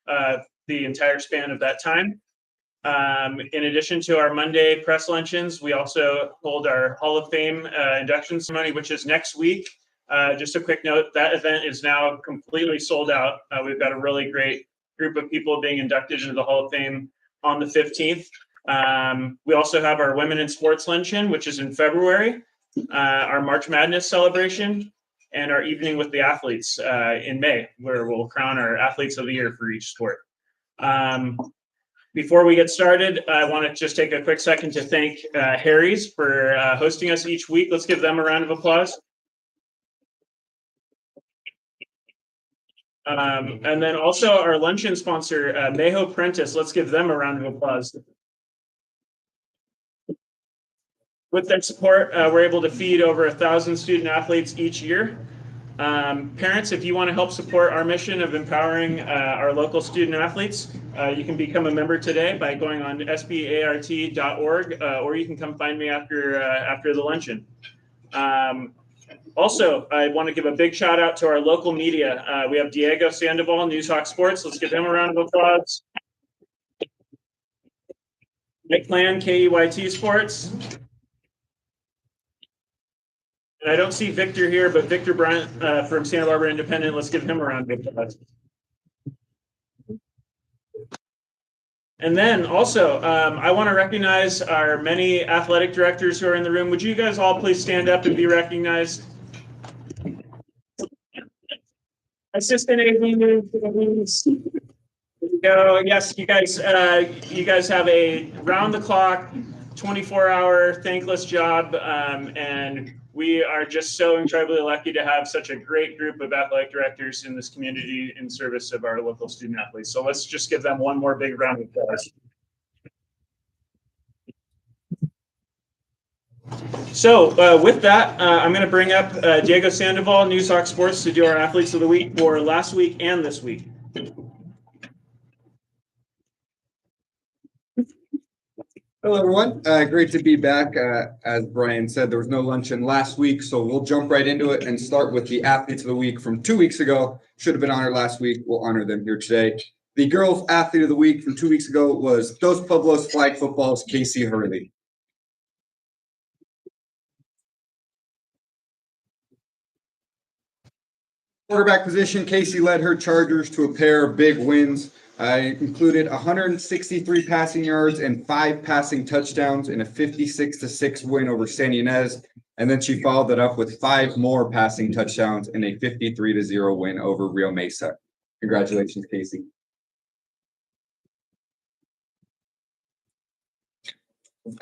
the entire span of that time. In addition to our Monday press luncheons, we also hold our Hall of Fame induction ceremony, which is next week. Just a quick note, that event is now completely sold out. We've got a really great group of people being inducted into the Hall of Fame on the 15th. We also have our Women in Sports Luncheon, which is in February, our March Madness celebration, and our Evening with the Athletes in May, where we'll crown our Athletes of the Year for each sport. Before we get started, I want to just take a quick second to thank Harry's for hosting us each week. Let's give them a round of applause. And then also our luncheon sponsor, Mayho Prentice. Let's give them a round of applause. With their support, we're able to feed over 1,000 student athletes each year. Parents, if you want to help support our mission of empowering our local student athletes, you can become a member today by going on SBART.org, or you can come find me after the luncheon. Also, I want to give a big shout out to our local media. We have Diego Sandoval, Newshawk Sports. Let's give him a round of applause. Mike Plan, KEYT Sports. And I don't see Victor here, but Victor Bryant from Santa Barbara Independent. Let's give him a round of applause. And then also, I want to recognize our many athletic directors who are in the room. Would you guys all please stand up and be recognized? Assistant AVs. Go. Yes, you guys have a round-the-clock, 24-hour thankless job, and we are just so incredibly lucky to have such a great group of athletic directors in this community in service of our local student athletes. So let's just give them one more big round of applause. So with that, I'm going to bring up Diego Sandoval, Newshawk Sports, to do our Athletes of the Week for last week and this week. Hello, everyone. Great to be back. As Brian said, there was no luncheon last week, so we'll jump right into it and start with the Athletes of the Week from 2 weeks ago. Should have been honored last week. We'll honor them here today. The Girls Athlete of the Week from 2 weeks ago was Dos Pueblos Flag Football's Casey Hurley. Quarterback position, Casey led her Chargers to a pair of big wins. Included 163 passing yards and 5 passing touchdowns in a 56-6 win over San Ynez. And then she followed that up with 5 more passing touchdowns in a 53-0 win over Rio Mesa. Congratulations, Casey.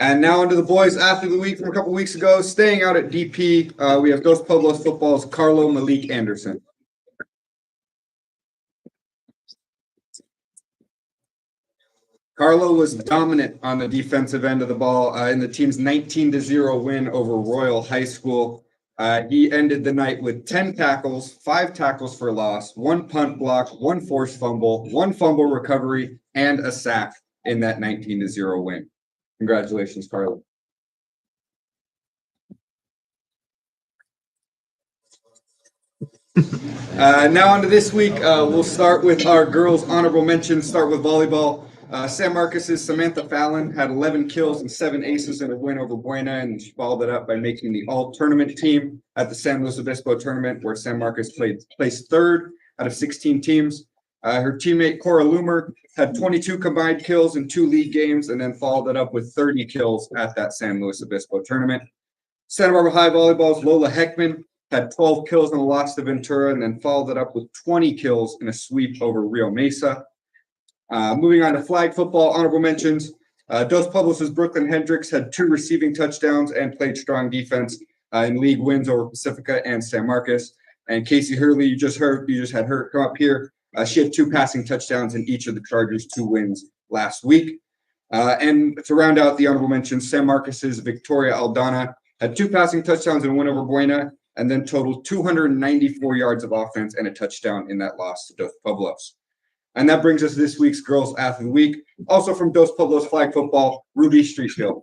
And now onto the boys athlete of the week from a couple weeks ago. Staying out at DP, we have Dos Pueblos football's Carlo Malik Anderson. Carlo was dominant on the defensive end of the ball in the team's 19-0 win over Royal High School. He ended the night with 10 tackles, 5 tackles for loss, 1 punt block, 1 forced fumble, 1 fumble recovery, and a sack in that 19-0 win. Congratulations, Carlo. Now on to this week. We'll start with our girls' honorable mentions. Start with volleyball. San Marcos's Samantha Fallon had 11 kills and 7 aces in a win over Buena, and she followed it up by making the all-tournament team at the San Luis Obispo tournament, where San Marcos placed 3rd out of 16 teams. Her teammate Cora Loomer had 22 combined kills in 2 league games, and then followed it up with 30 kills at that San Luis Obispo tournament. Santa Barbara High Volleyball's Lola Heckman had 12 kills in a loss to Ventura, and then followed it up with 20 kills in a sweep over Rio Mesa. Moving on to flag football, honorable mentions. Dos Pueblos' Brooklyn Hendricks had 2 receiving touchdowns and played strong defense in league wins over Pacifica and San Marcos. And Casey Hurley, you just had her come up here. She had 2 passing touchdowns in each of the Chargers' 2 wins last week. And to round out the honorable mentions, San Marcos' Victoria Aldana had 2 passing touchdowns in a win over Buena, and then totaled 294 yards of offense and a touchdown in that loss to Dos Pueblos. And that brings us to this week's Girls Athlete of the Week. Also from Dos Pueblos Flag Football, Ruby Streetfield.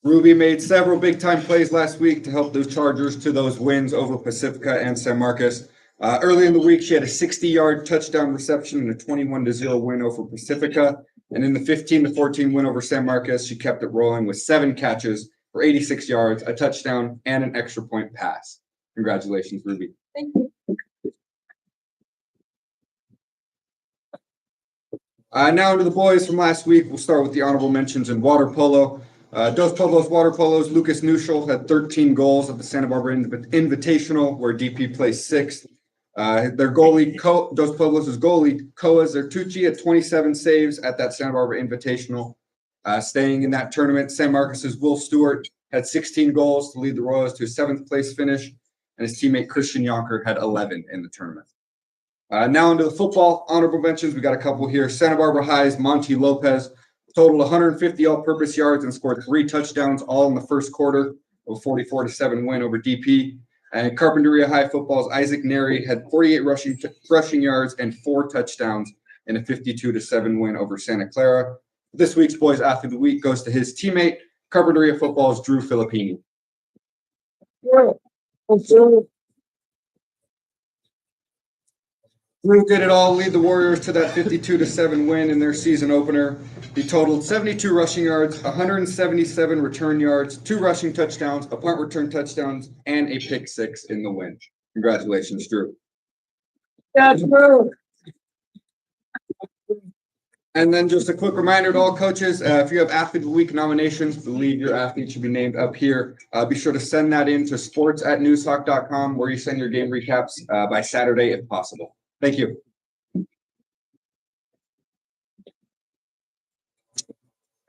Ruby made several big-time plays last week to help those Chargers to those wins over Pacifica and San Marcos. Early in the week, she had a 60-yard touchdown reception and a 21-0 win over Pacifica. And in the 15-14 win over San Marcos, she kept it rolling with 7 catches for 86 yards, a touchdown, and an extra point pass. Congratulations, Ruby. Thank you. Now into the boys from last week. We'll start with the honorable mentions in water polo. Dos Pueblos Water Polo's Lucas Nuschel had 13 goals at the Santa Barbara Invitational, where DP placed 6th. Their goalie, Dos Pueblos' goalie, Koa Zertucci, had 27 saves at that Santa Barbara Invitational. Staying in that tournament, San Marcos' Will Stewart had 16 goals to lead the Royals to a 7th place finish, and his teammate Christian Yonker had 11 in the tournament. Now into the football honorable mentions. We got a couple here. Santa Barbara High's Monty Lopez totaled 150 all-purpose yards and scored 3 touchdowns, all in the first quarter of a 44-7 win over DP. And Carpinteria High football's Isaac Neri had 48 rushing yards and 4 touchdowns in a 52-7 win over Santa Clara. This week's Boys Athlete of the Week goes to his teammate, Carpinteria football's Drew Filippini. Drew did it all, lead the Warriors to that 52-7 win in their season opener. He totaled 72 rushing yards, 177 return yards, 2 rushing touchdowns, a punt return touchdowns, and a pick 6 in the win. Congratulations, Drew. That's Drew. And then just a quick reminder to all coaches, if you have Athlete of the Week nominations, believe your athlete should be named up here. Be sure to send that in to sports@newshawk.com, where you send your game recaps by Saturday if possible. Thank you. All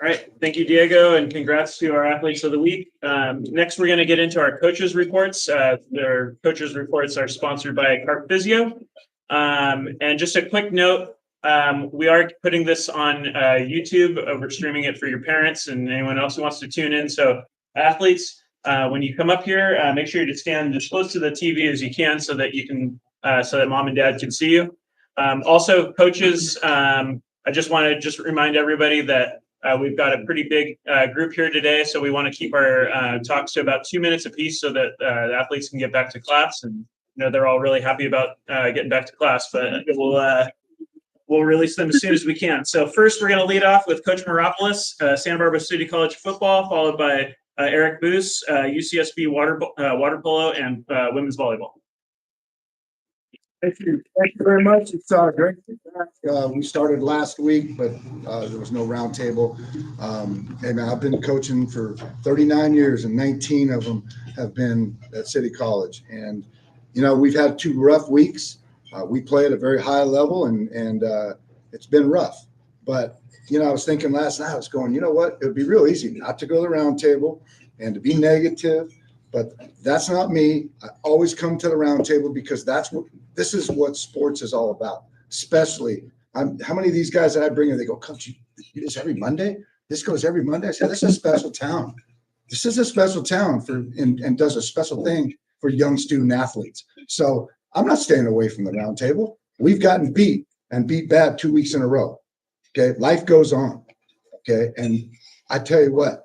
right. Thank you, Diego, and congrats to our athletes of the week. Next, we're going to get into our coaches' reports. Their coaches' reports are sponsored by Carp Physio. And just a quick note, we are putting this on YouTube. We're streaming it for your parents and anyone else who wants to tune in. So athletes, when you come up here, make sure you stand as close to the TV as you can so that you can so that mom and dad can see you. Also, coaches, I just want to remind everybody that we've got a pretty big group here today, so we want to keep our talks to about 2 minutes apiece so that the athletes can get back to class. And they're all really happy about getting back to class, but we'll release them as soon as we can. So first, we're going to lead off with Coach Meropoulos, Santa Barbara City College football, followed by Eric Boos, UCSB water polo and women's volleyball. Thank you very much. It's great to be back. We started last week, but there was no roundtable. And I've been coaching for 39 years, and 19 of them have been at City College. And we've had 2 rough weeks. We play at a very high level, and it's been rough. But I was thinking last night, I was going, you know what? It would be real easy not to go to the roundtable and to be negative. But that's not me. I always come to the roundtable because this is what sports is all about. Especially, how many of these guys that I bring in, they go, Coach, you do this every Monday? This goes every Monday? I said, this is a special town. This is a special town and does a special thing for young student athletes. So I'm not staying away from the roundtable. We've gotten beat bad 2 weeks in a row. Okay, life goes on. Okay, and I tell you what.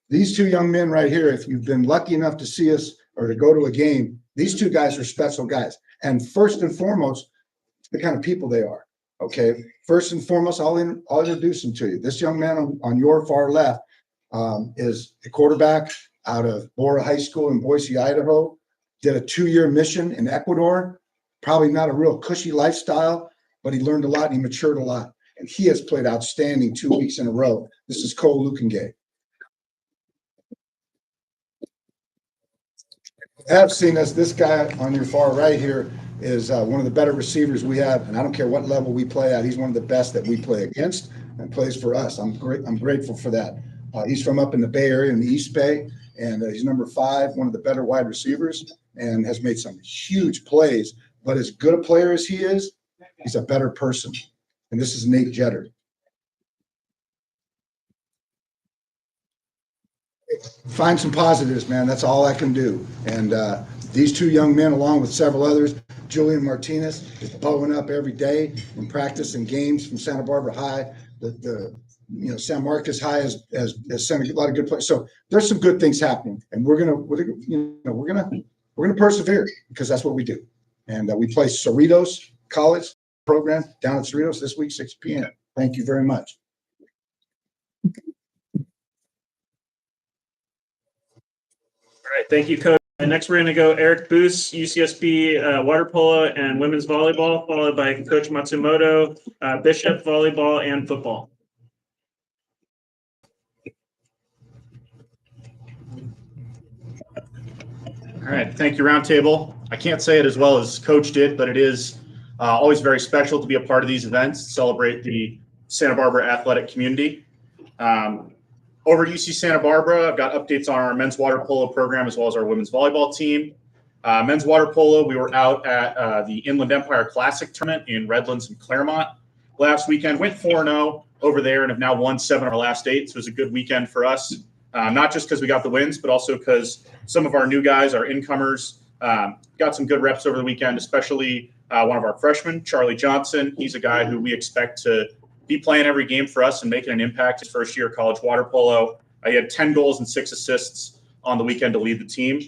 These 2 young men right here, if you've been lucky enough to see us or to go to a game, these 2 guys are special guys. And first and foremost, the kind of people they are. Okay. First and foremost, I'll introduce them to you. This young man on your far left is a quarterback out of Bora High School in Boise, Idaho. Did a 2-year mission in Ecuador. Probably not a real cushy lifestyle, but he learned a lot and he matured a lot. And he has played outstanding 2 weeks in a row. This is Cole Lukengay. Have seen us. This guy on your far right here is one of the better receivers we have, and I don't care what level we play at. He's one of the best that we play against and plays for us. I'm grateful for that. He's from up in the Bay Area in the East Bay, and he's number 5, one of the better wide receivers, and has made some huge plays. But as good a player as he is, he's a better person. And this is Nate Jetter. Find some positives, man. That's all I can do. And these 2 young men, along with several others, Julian Martinez is blowing up every day in practice and games from Santa Barbara High. The San Marcos High has sent a lot of good players. So there's some good things happening, and we're gonna persevere because that's what we do. And we play Cerritos College program down at Cerritos this week, 6 p.m. Thank you very much. All right, thank you, Coach. And next, we're going to go Eric Boos, UCSB water polo and women's volleyball, followed by Coach Matsumoto, Bishop volleyball and football. All right, thank you, Roundtable. I can't say it as well as Coach did, but it is always very special to be a part of these events, celebrate the Santa Barbara athletic community. Over at UC Santa Barbara, I've got updates on our men's water polo program as well as our women's volleyball team. Men's water polo, we were out at the Inland Empire Classic tournament in Redlands and Claremont last weekend. Went 4-0 over there and have now won 7 of our last 8. So it was a good weekend for us, not just because we got the wins, but also because some of our new guys, our incomers, got some good reps over the weekend, especially one of our freshmen, Charlie Johnson. He's a guy who we expect to be playing every game for us and making an impact his first year of college water polo. He had 10 goals and 6 assists on the weekend to lead the team.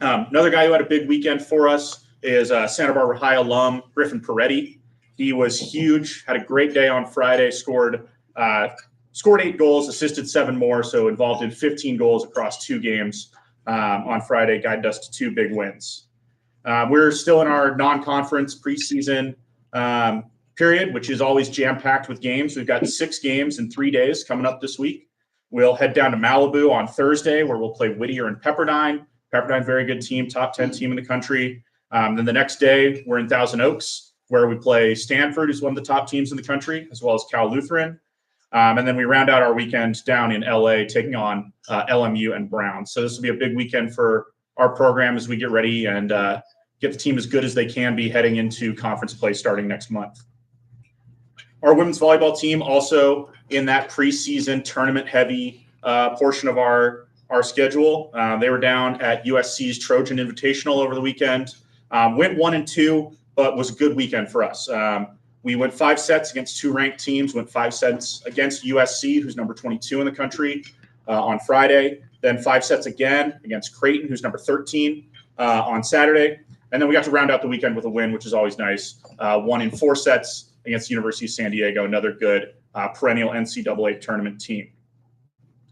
Another guy who had a big weekend for us is Santa Barbara High alum Griffin Peretti. He was huge, had a great day on Friday, scored 8 goals, assisted 7 more, so involved in 15 goals across 2 games on Friday, guided us to 2 big wins. We're still in our non-conference preseason period, which is always jam-packed with games. We've got 6 games in 3 days coming up this week. We'll head down to Malibu on Thursday, where we'll play Whittier and Pepperdine. Pepperdine, very good team, top 10 team in the country. Then the next day, we're in Thousand Oaks, where we play Stanford, who's one of the top teams in the country, as well as Cal Lutheran. And then we round out our weekend down in LA, taking on LMU and Brown. So this will be a big weekend for our program as we get ready and get the team as good as they can be heading into conference play starting next month. Our women's volleyball team also in that preseason tournament-heavy portion of our schedule. They were down at USC's Trojan Invitational over the weekend. Went 1-2, but was a good weekend for us. We went 5 sets against 2 ranked teams, went 5 sets against USC, who's number 22 in the country, on Friday. Then 5 sets again against Creighton, who's number 13, on Saturday. And then we got to round out the weekend with a win, which is always nice. 1 in 4 sets against the University of San Diego, another good perennial NCAA tournament team.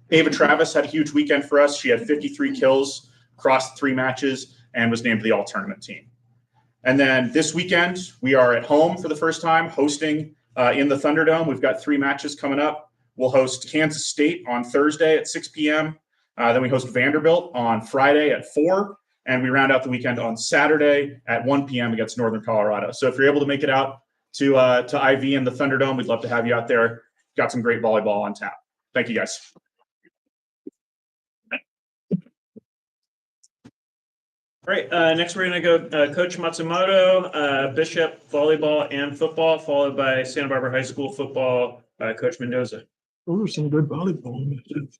Ava Travis had a huge weekend for us. She had 53 kills across 3 matches and was named the all-tournament team. And then this weekend, we are at home for the first time, hosting in the Thunderdome. We've got 3 matches coming up. We'll host Kansas State on Thursday at 6 p.m. Then we host Vanderbilt on Friday at 4. And we round out the weekend on Saturday at 1 p.m. against Northern Colorado. So if you're able to make it out to IV and the Thunderdome, we'd love to have you out there. Got some great volleyball on tap. Thank you, guys. All right, next we're going to go Coach Matsumoto, Bishop volleyball and football, followed by Santa Barbara High School football, Coach Mendoza. Those are some good volleyball matches.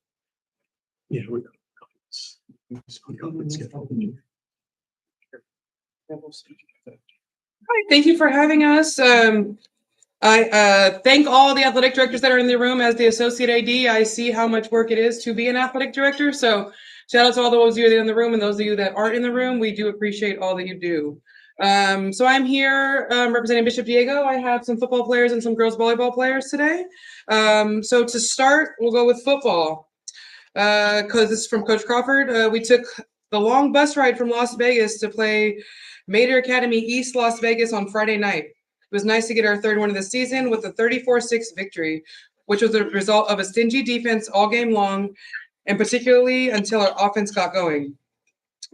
Yeah, we go. Hi, thank you for having us. I thank all the athletic directors that are in the room. As the associate AD, I see how much work it is to be an athletic director. So shout out to all those of you that are in the room and those of you that aren't in the room. We do appreciate all that you do. So I'm here representing Bishop Diego. I have some football players and some girls volleyball players today. So to start, we'll go with football. Because this is from Coach Crawford. We took the long bus ride from Las Vegas to play Mater Academy East Las Vegas on Friday night. It was nice to get our 3rd win of the season with a 34-6 victory, which was the result of a stingy defense all game long, and particularly until our offense got going.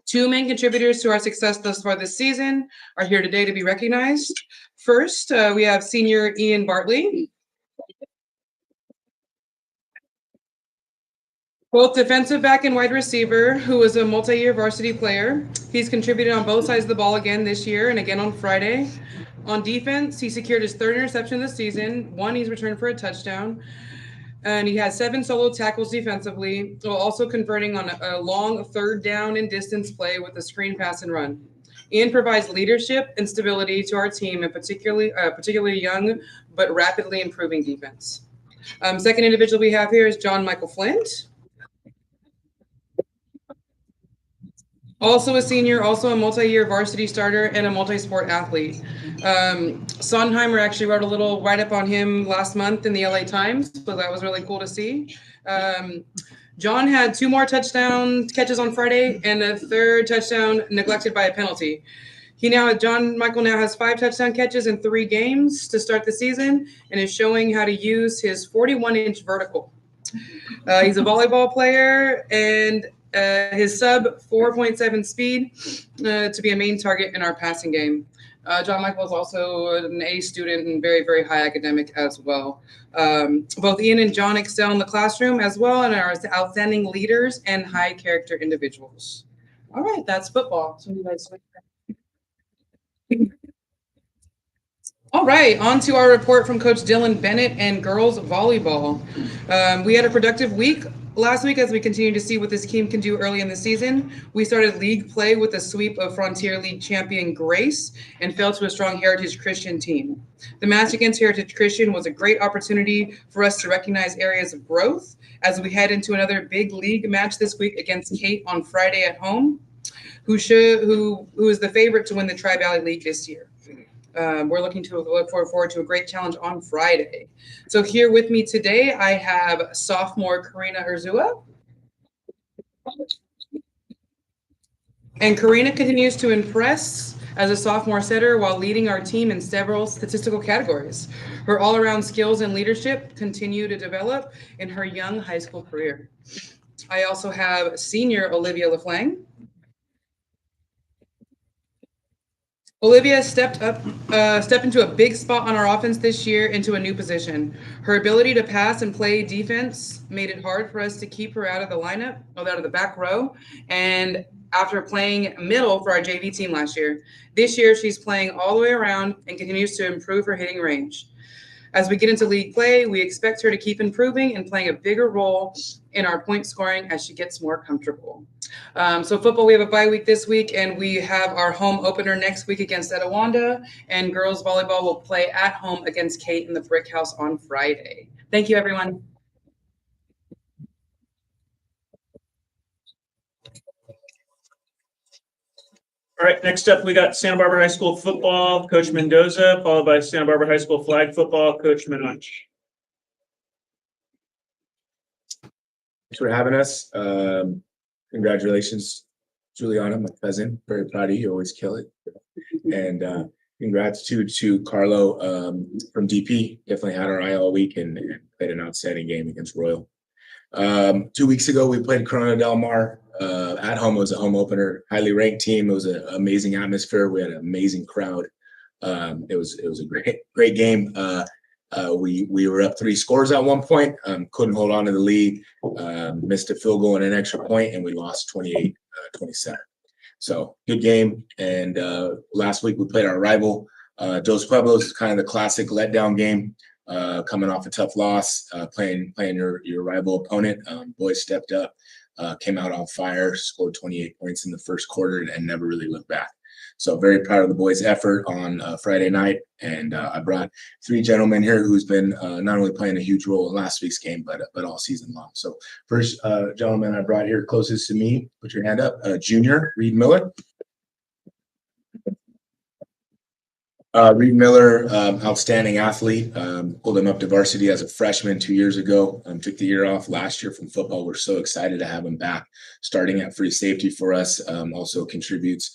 2 main contributors to our success thus far this season are here today to be recognized. First, we have senior Ian Bartley. Both defensive back and wide receiver, who is a multi-year varsity player. He's contributed on both sides of the ball again this year and again on Friday. On defense, he secured his 3rd interception this season. 1, he's returned for a touchdown. And he has 7 solo tackles defensively, while also converting on a long 3rd down and distance play with a screen pass and run. Ian provides leadership and stability to our team, and particularly young but rapidly improving defense. Second individual we have here is John Michael Flint. Also a senior, also a multi-year varsity starter and a multi-sport athlete. Sondheimer actually wrote a little write-up on him last month in the LA Times, so that was really cool to see. John had 2 more touchdown catches on Friday and a 3rd touchdown neglected by a penalty. John Michael now has 5 touchdown catches in 3 games to start the season and is showing how to use his 41-inch vertical. He's a volleyball player and his sub 4.7 speed to be a main target in our passing game. John Michael is also an A student and very, very high academic as well. Both Ian and John excel in the classroom as well and are outstanding leaders and high character individuals. All right, that's football. So you guys. All right, on to our report from Coach Dylan Bennett and girls volleyball. We had a productive week last week as we continue to see what this team can do early in the season. We started league play with a sweep of Frontier League champion Grace and fell to a strong Heritage Christian team. The match against Heritage Christian was a great opportunity for us to recognize areas of growth as we head into another big league match this week against Kate on Friday at home, who is the favorite to win the Tri-Valley League this year. We're look forward to a great challenge on Friday. So here with me today, I have sophomore Karina Urzua. And Karina continues to impress as a sophomore setter while leading our team in several statistical categories. Her all-around skills and leadership continue to develop in her young high school career. I also have senior Olivia LaFlang. Olivia stepped into a big spot on our offense this year into a new position. Her ability to pass and play defense made it hard for us to keep her out of the lineup, out of the back row, and after playing middle for our JV team last year. This year, she's playing all the way around and continues to improve her hitting range. As we get into league play, we expect her to keep improving and playing a bigger role in our point scoring as she gets more comfortable. So football, we have a bye week this week, and we have our home opener next week against Etowanda, and girls volleyball will play at home against Kate in the Brick House on Friday. Thank you, everyone. All right, next up, we got Santa Barbara High School football, Coach Mendoza, followed by Santa Barbara High School flag football, Coach Minach. Thanks for having us. Congratulations, Juliana, my cousin. Very proud of you. You always kill it. And congrats to Carlo from DP. Definitely had our eye all week and played an outstanding game against Royal. 2 weeks ago, we played Corona Del Mar at home. It was a home opener, highly ranked team. It was an amazing atmosphere. We had an amazing crowd. It was a great game. We were up 3 scores at one point. Couldn't hold on to the lead. Missed a field goal and an extra point, and we lost 28-27. So good game. And last week we played our rival, Dos Pueblos, kind of the classic letdown game. Coming off a tough loss, playing your rival opponent. Boys stepped up, came out on fire, scored 28 points in the first quarter, and never really looked back. So very proud of the boys' effort on Friday night. And I brought 3 gentlemen here who's been not only playing a huge role in last week's game, but all season long. So first gentleman I brought here closest to me, put your hand up, junior Reed Miller. Reed Miller, outstanding athlete, pulled him up to varsity as a freshman 2 years ago, took the year off last year from football. We're so excited to have him back, starting at free safety for us, also contributes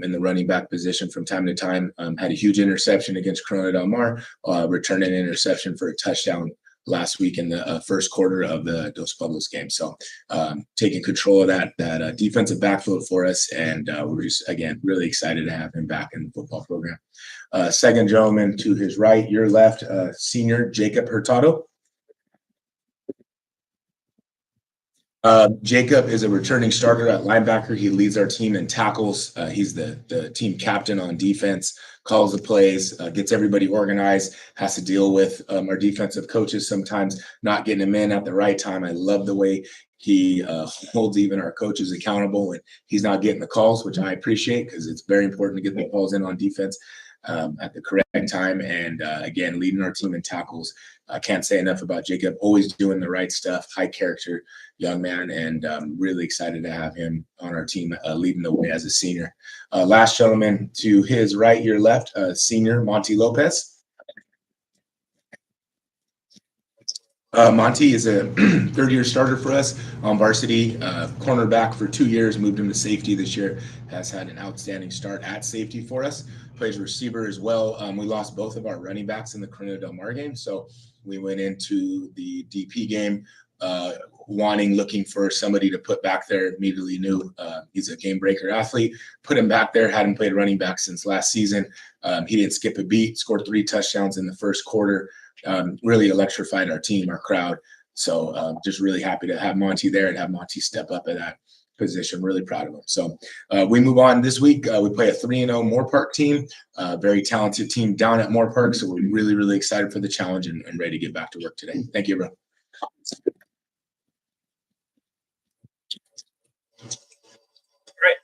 in the running back position from time to time. Had a huge interception against Corona Del Mar, returning an interception for a touchdown last week in the first quarter of the Dos Pueblos game. So taking control of that defensive backfield for us, and we're just, again, really excited to have him back in the football program. Second gentleman to his right, your left, senior Jacob Hurtado. Jacob is a returning starter at linebacker. He leads our team in tackles. He's the team captain on defense, calls the plays, gets everybody organized, has to deal with our defensive coaches sometimes not getting him in at the right time. I love the way he holds even our coaches accountable when he's not getting the calls, which I appreciate because it's very important to get the calls in on defense. at the correct time. And again, leading our team in tackles. I can't say enough about Jacob, always doing the right stuff, high character young man, and really excited to have him on our team leading the way as a senior. Last gentleman to his right, your left, senior Monty Lopez. Monty is a third-year starter for us on varsity, cornerback for 2 years, moved him to safety this year, has had an outstanding start at safety for us, plays receiver as well. We lost both of our running backs in the Corona Del Mar game, so we went into the DP game looking for somebody to put back there. Immediately knew he's a game breaker athlete, put him back there, hadn't played running back since last season. He didn't skip a beat, scored 3 touchdowns in the first quarter. Really electrified our team, our crowd. So just really happy to have Monty there and have Monty step up at that position. Really proud of him. So we move on this week. We play a 3-0 Moore Park team, very talented team down at Moore Park. So we're really, really excited for the challenge and ready to get back to work today. Thank you, bro.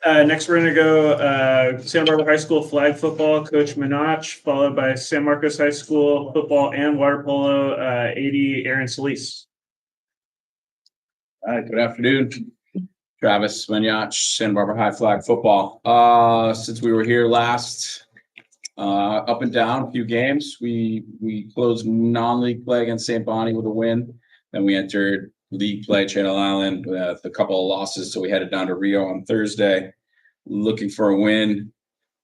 All right, next we're going to go Santa Barbara High School flag football, Coach Minach, followed by San Marcos High School football and water polo, AD Aaron Solis. All right, good afternoon. Travis Minach, Santa Barbara High Flag football. Since we were here last, up and down a few games, we closed non-league play against St. Bonnie with a win. Then we entered league play Channel Island with a couple of losses, so we headed down to Rio on Thursday looking for a win.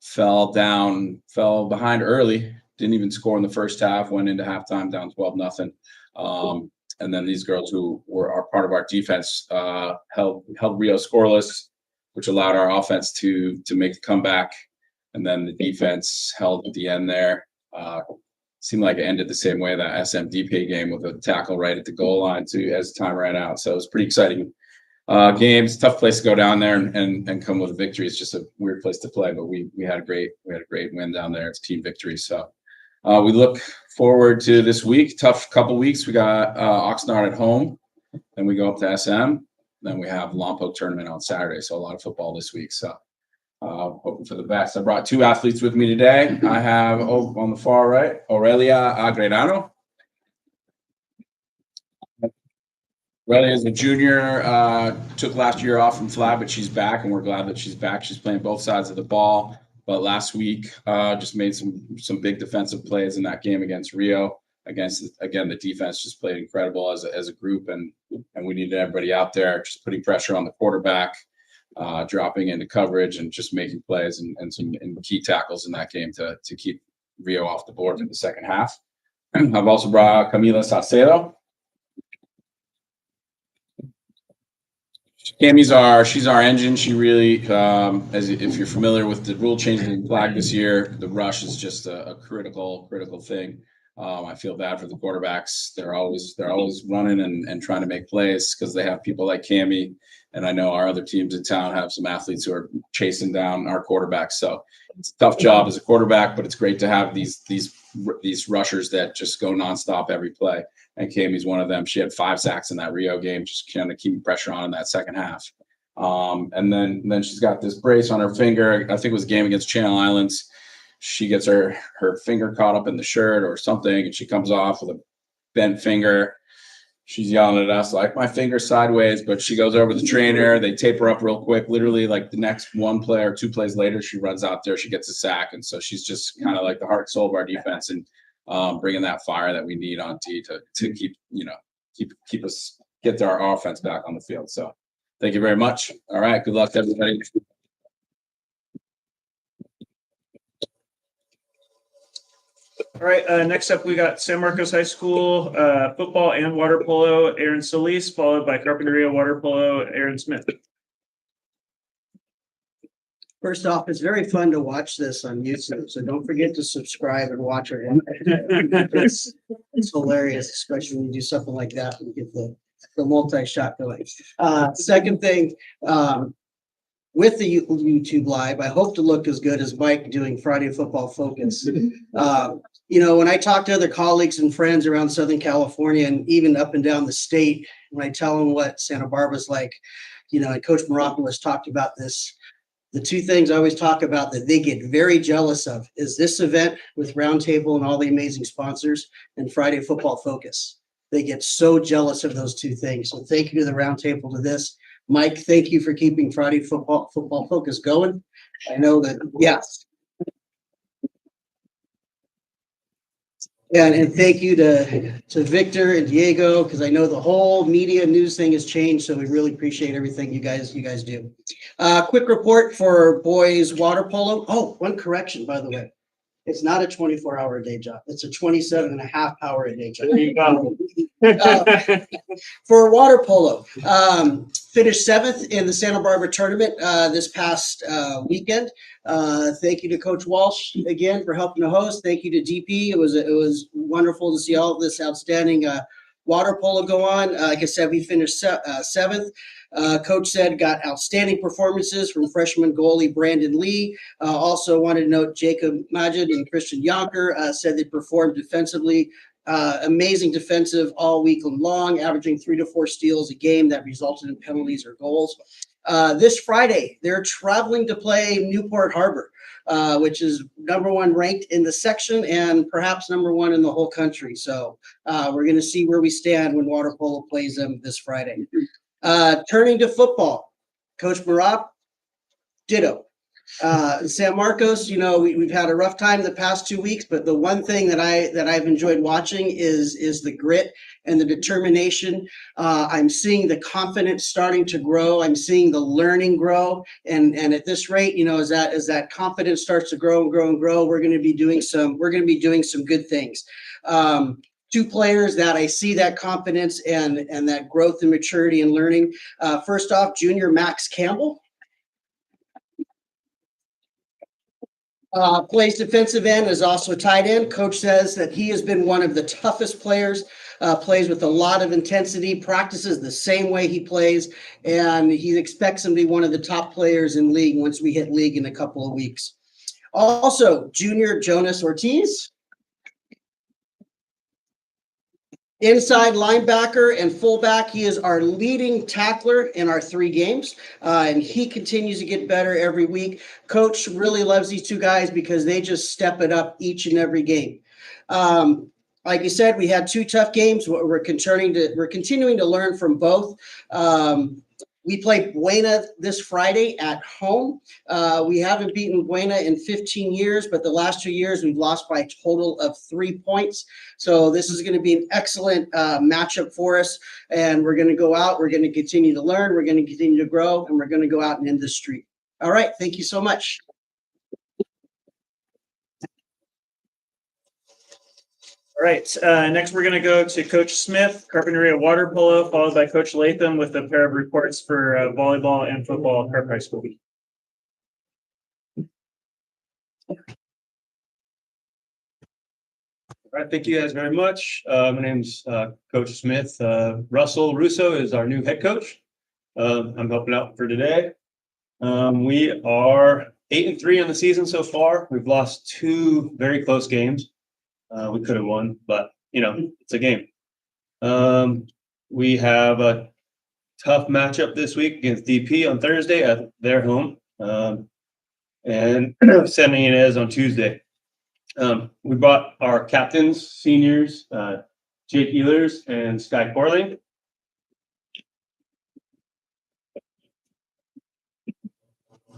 Fell behind early, didn't even score in the first half, went into halftime down 12-0. And then these girls who are part of our defense held Rio scoreless, which allowed our offense to make the comeback. And then the defense held at the end there. Seemed like it ended the same way that SMDP game with a tackle right at the goal line as time ran out. So it was pretty exciting games. Tough place to go down there and come with a victory. It's just a weird place to play, but we had a great win down there. It's team victory. So we look forward to this week. Tough couple weeks. We got Oxnard at home, then we go up to SM. Then we have Lompoc tournament on Saturday. So a lot of football this week. So hoping for the best. I brought 2 athletes with me today. I have on the far right, Aurelia Agredano. Aurelia is a junior, took last year off from flag, but she's back, and we're glad that she's back. She's playing both sides of the ball, but last week just made some big defensive plays in that game against Rio. Again, the defense just played incredible as a group, and we needed everybody out there just putting pressure on the quarterback. Dropping into coverage and just making plays and some key tackles in that game to keep Rio off the board in the second half. I've also brought Camila Salcedo. She's our engine. She really, if you're familiar with the rule change in flag this year, the rush is just a critical thing. I feel bad for the quarterbacks. They're always running and trying to make plays because they have people like Cammie. And I know our other teams in town have some athletes who are chasing down our quarterbacks. So it's a tough job as a quarterback, but it's great to have these rushers that just go nonstop every play. And Cammie's one of them. She had 5 sacks in that Rio game, just kind of keeping pressure on in that second half. And then she's got this brace on her finger. I think it was a game against Channel Islands. She gets her finger caught up in the shirt or something, and she comes off with a bent finger. She's yelling at us like, my finger's sideways, but she goes over to the trainer. They tape her up real quick. Literally, like the next 1 play or 2 plays later, she runs out there. She gets a sack. And so she's just kind of like the heart and soul of our defense and bringing that fire that we need on T to keep us, get our offense back on the field. So thank you very much. All right. Good luck to everybody. All right, next up we got San Marcos High School football and water polo, Aaron Solis, followed by Carpinteria water polo, Aaron Smith. First off, it's very fun to watch this on YouTube, so don't forget to subscribe and watch it. It's hilarious, especially when you do something like that and get the multi-shot going. Second thing, with the YouTube live, I hope to look as good as Mike doing Friday Football Focus. When I talk to other colleagues and friends around Southern California and even up and down the state, when I tell them what Santa Barbara's like, and Coach Moropoulos talked about this the two things I always talk about that they get very jealous of is this event with Roundtable and all the amazing sponsors and Friday Football Focus. They get so jealous of those two things. So thank you to the Roundtable to this. Mike, thank you for keeping Friday Football Focus going. I know that, yes. And thank you to Victor and Diego, because I know the whole media news thing has changed. So we really appreciate everything you guys do. Quick report for boys water polo. Oh, one correction, by the way. It's not a 24-hour a day job. It's a 27.5-hour a day job. There you go. For water polo, finished 7th in the Santa Barbara tournament this past weekend. Thank you to Coach Walsh again for helping to host. Thank you to DP. It was wonderful to see all of this outstanding water polo go on. Like I said, we finished 7th. Coach said got outstanding performances from freshman goalie Brandon Lee. Also wanted to note Jacob Majid and Christian Yonker said they performed defensively. Amazing defensive all week long, averaging 3 to 4 steals a game that resulted in penalties or goals. This Friday, they're traveling to play Newport Harbor, which is #1 ranked in the section and perhaps #1 in the whole country. So we're going to see where we stand when water polo plays them this Friday. Turning to football, Coach Marab, ditto. San Marcos, we've had a rough time the past 2 weeks, but the one thing that I've enjoyed watching is the grit and the determination. I'm seeing the confidence starting to grow. I'm seeing the learning grow, and at this rate, as that confidence starts to grow and grow and grow, we're going to be doing some good things. 2 players that I see that confidence and that growth and maturity and learning. First off, junior Max Campbell. Plays defensive end, is also tight end. Coach says that he has been one of the toughest players, plays with a lot of intensity, practices the same way he plays, and he expects him to be one of the top players in league once we hit league in a couple of weeks. Also, junior Jonas Ortiz. Inside linebacker and fullback, he is our leading tackler in our 3 games, and he continues to get better every week. Coach really loves these 2 guys because they just step it up each and every game. Like you said, we had 2 tough games. We're continuing to learn from both. We play Buena this Friday at home. We haven't beaten Buena in 15 years, but the last 2 years we've lost by a total of 3 points. So this is going to be an excellent matchup for us. And we're going to go out. We're going to continue to learn. We're going to continue to grow, and we're going to go out and end the streak. All right. Thank you so much. All right, next we're going to go to Coach Smith, Carpinteria Water Polo, followed by Coach Latham with a pair of reports for volleyball and football at Carp High School. All right, thank you guys very much. My name's Coach Smith. Russell Russo is our new head coach. I'm helping out for today. We are 8-3 on the season so far. We've lost 2 very close games. We could have won, but it's a game. We have a tough matchup this week against DP on Thursday at their home, and San Ynez on Tuesday. We brought our captains, seniors, Jake Ehlers and Sky Corling.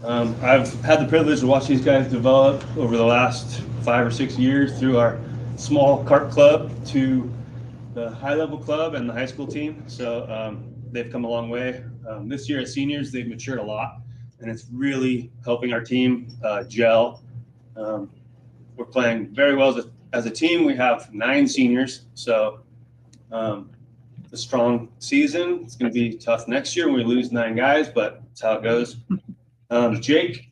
I've had the privilege to watch these guys develop over the last 5 or 6 years through our small carp club to the high level club and the high school team. So they've come a long way. This year as seniors, they've matured a lot, and it's really helping our team gel. We're playing very well as a team. We have 9 seniors, so a strong season. It's going to be tough next year when we lose 9 guys, but that's how it goes. Jake,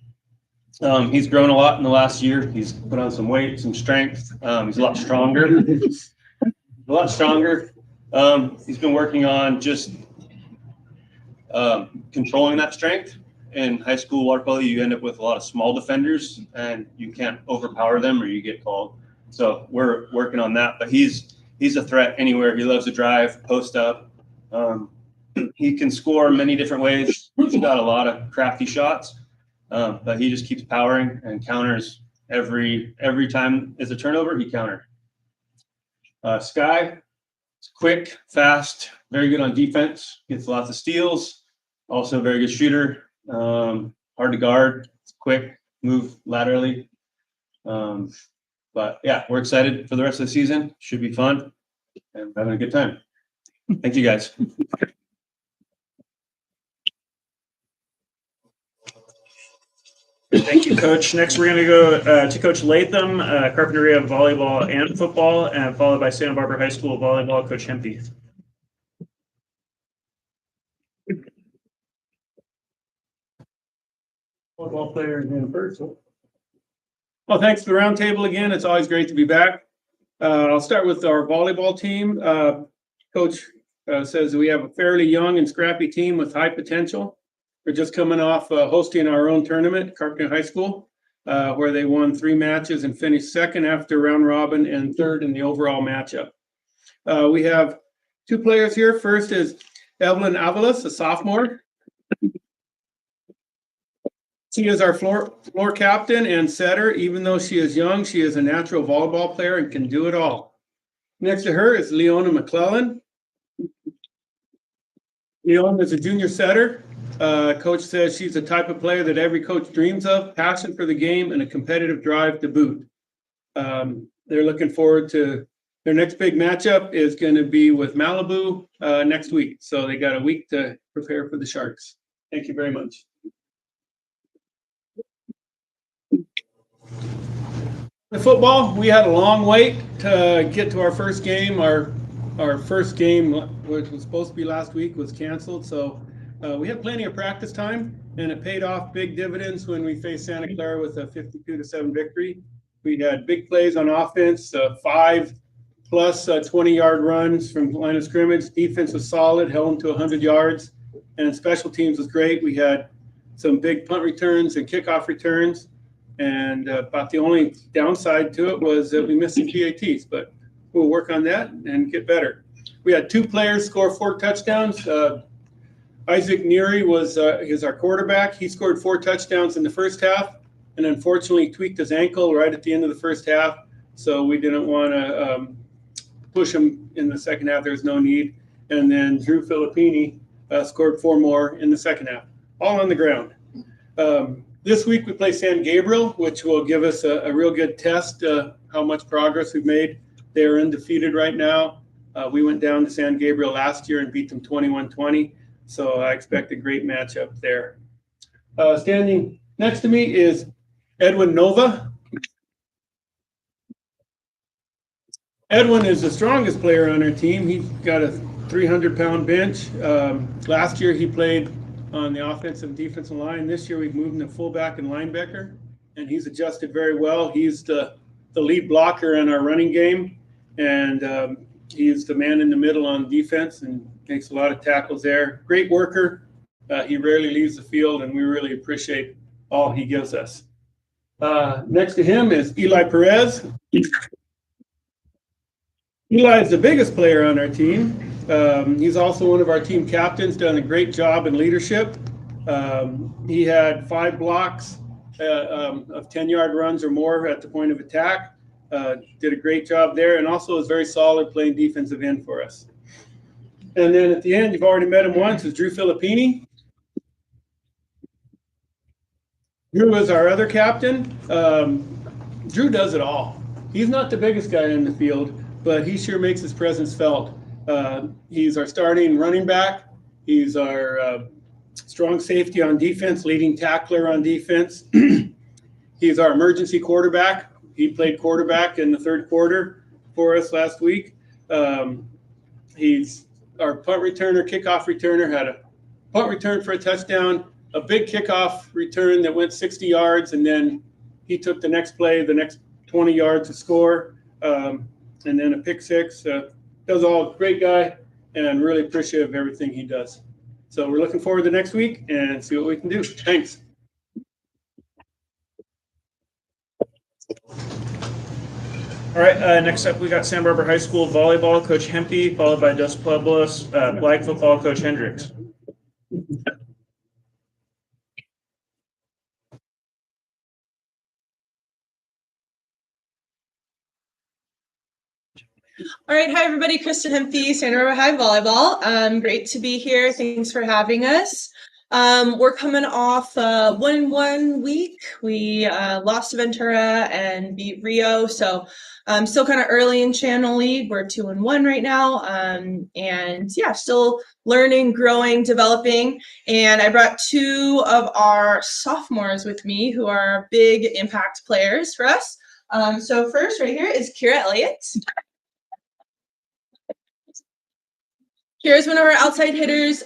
he's grown a lot in the last year. He's put on some weight, some strength. He's a lot stronger. He's been working on just controlling that strength. In high school water polo, you end up with a lot of small defenders, and you can't overpower them or you get called. So we're working on that. But he's a threat anywhere. He loves to drive, post up. He can score many different ways. He's got a lot of crafty shots. but he just keeps powering and counters every time it's a turnover, he counter. Sky, quick, fast, very good on defense, gets lots of steals, also a very good shooter, hard to guard, quick, move laterally. But yeah, we're excited for the rest of the season. Should be fun and having a good time. Thank you guys. Thank you, Coach. Next, we're going to go to Coach Latham, Carpinteria volleyball and football, and followed by Santa Barbara High School volleyball, Coach Hempy. Football players in first. Well, thanks for the roundtable again. It's always great to be back. I'll start with our volleyball team. Coach says we have a fairly young and scrappy team with high potential. We're just coming off hosting our own tournament, Carpenter High School, where they won 3 matches and finished second after round robin and third in the overall matchup. We have 2 players here. First is Evelyn Avalos, a sophomore. She is our floor captain and setter. Even though she is young, she is a natural volleyball player and can do it all. Next to her is Leona McClellan. Leona is a junior setter. Coach says she's the type of player that every coach dreams of, passion for the game and a competitive drive to boot. They're looking forward to their next big matchup is going to be with Malibu next week. So they got a week to prepare for the Sharks. Thank you very much. The football, we had a long wait to get to our first game. Our first game, which was supposed to be last week, was canceled. So we had plenty of practice time, and it paid off big dividends when we faced Santa Clara with a 52-7 victory. We had big plays on offense, 5+ 20-yard runs from the line of scrimmage. Defense was solid, held them to 100 yards, and special teams was great. We had some big punt returns and kickoff returns. And about the only downside to it was that we missed some PATs, but we'll work on that and get better. We had 2 players score 4 touchdowns. Isaac Neary is our quarterback. He scored 4 touchdowns in the first half and unfortunately tweaked his ankle right at the end of the first half. So we didn't want to push him in the second half. There's no need. And then Drew Filippini scored 4 more in the second half, all on the ground. This week we play San Gabriel, which will give us a real good test how much progress we've made. They are undefeated right now. We went down to San Gabriel last year and beat them 21-20. So I expect a great matchup there. Standing next to me is Edwin Nova. Edwin is the strongest player on our team. He's got a 300-pound bench. Last year he played on the offensive and defensive line. This year we've moved him to fullback and linebacker, and he's adjusted very well. He's the lead blocker in our running game, and he's the man in the middle on defense and makes a lot of tackles there. Great worker. He rarely leaves the field, and we really appreciate all he gives us. Next to him is Eli Perez. Eli is the biggest player on our team. He's also one of our team captains, done a great job in leadership. He had 5 blocks of 10-yard runs or more at the point of attack. Did a great job there, and also is very solid playing defensive end for us. And then at the end, you've already met him once, is Drew Filippini. Drew is our other captain. Drew does it all. He's not the biggest guy in the field, but he sure makes his presence felt. He's our starting running back. He's our strong safety on defense, leading tackler on defense. He's our emergency quarterback. He played quarterback in the third quarter for us last week. He's our punt returner, kickoff returner, had a punt return for a touchdown, a big kickoff return that went 60 yards, and then he took the next play, the next 20 yards to score, and then a pick 6. Does all, great guy, and really appreciative of everything he does. So we're looking forward to next week and see what we can do. Thanks. All right, next up we got Santa Barbara High School volleyball, Coach Hempy, followed by Dos Pueblos flag football, Coach Hendricks. All right, hi everybody, Kristen Hemphy, Santa Barbara High Volleyball. Great to be here. Thanks for having us. We're coming off a 1-1 week. We lost to Ventura and beat Rio, so still kind of early in Channel League. We're 2-1 right now, and yeah, still learning, growing, developing. And I brought two of our sophomores with me who are big impact players for us. So first, right here is Kira Elliott. Kira's one of our outside hitters.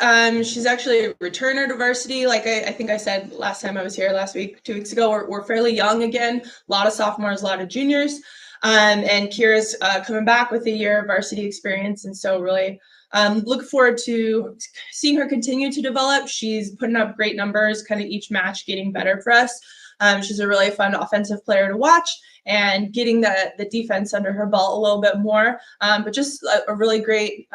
She's actually a returner to varsity. Like I think I said last time I was here last week, 2 weeks ago, we're fairly young again. A lot of sophomores, a lot of juniors. And Kira's coming back with a year of varsity experience. And so really look forward to seeing her continue to develop. She's putting up great numbers, kind of each match getting better for us. She's a really fun offensive player to watch and getting the defense under her belt a little bit more. But just a really great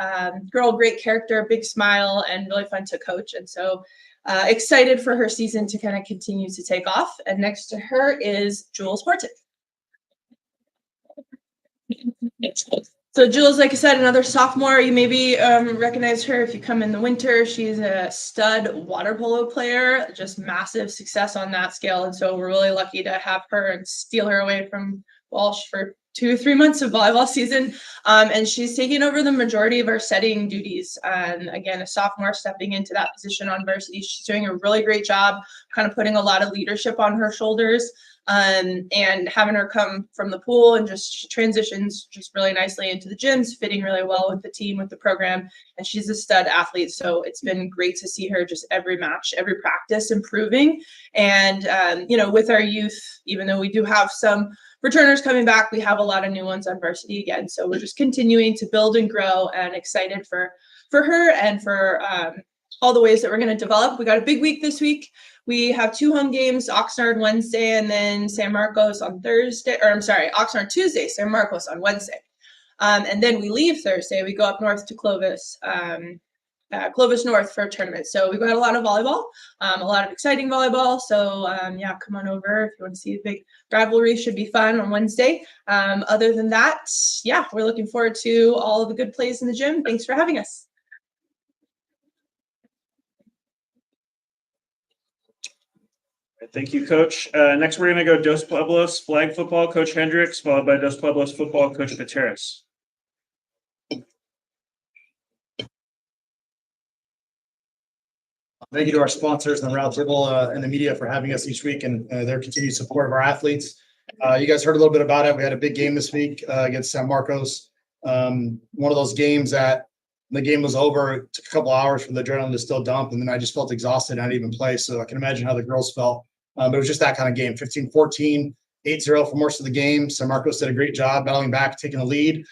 girl, great character, big smile, and really fun to coach. And so excited for her season to kind of continue to take off. And next to her is Jules Horton. So Jules, like I said, another sophomore. You maybe recognize her if you come in the winter. She's a stud water polo player, just massive success on that scale. And so we're really lucky to have her and steal her away from Walsh for 2 or 3 months of volleyball season. And she's taking over the majority of our setting duties. Again, a sophomore stepping into that position on varsity. She's doing a really great job, kind of putting a lot of leadership on her shoulders. And having her come from the pool and just transitions just really nicely into the gyms, fitting really well with the team, with the program. And she's a stud athlete. So it's been great to see her just every match, every practice improving. And, with our youth, even though we do have some returners coming back, we have a lot of new ones on varsity again. So we're just continuing to build and grow, and excited for her and for all the ways that we're going to develop. We got a big week this week. We have 2 home games, Oxnard Wednesday and then San Marcos on Thursday, Oxnard Tuesday, San Marcos on Wednesday. And then we leave Thursday. We go up north to Clovis, Clovis North for a tournament. So we've got a lot of volleyball, a lot of exciting volleyball. So come on over if you want to see the big rivalry. Should be fun on Wednesday. Other than that, we're looking forward to all of the good plays in the gym. Thanks for having us. Thank you, Coach. Next, we're going to go Dos Pueblos flag football, Coach Hendricks, followed by Dos Pueblos football, Coach Pateras. Thank you to our sponsors and the Roundtable and the media for having us each week and their continued support of our athletes. You guys heard a little bit about it. We had a big game this week against San Marcos. One of those games that the game was over. It took a couple hours for the adrenaline to still dump, and then I just felt exhausted and I didn't even play. So I can imagine how the girls felt. But it was just that kind of game, 15-14, 8-0 for most of the game. San Marcos did a great job battling back, taking the lead.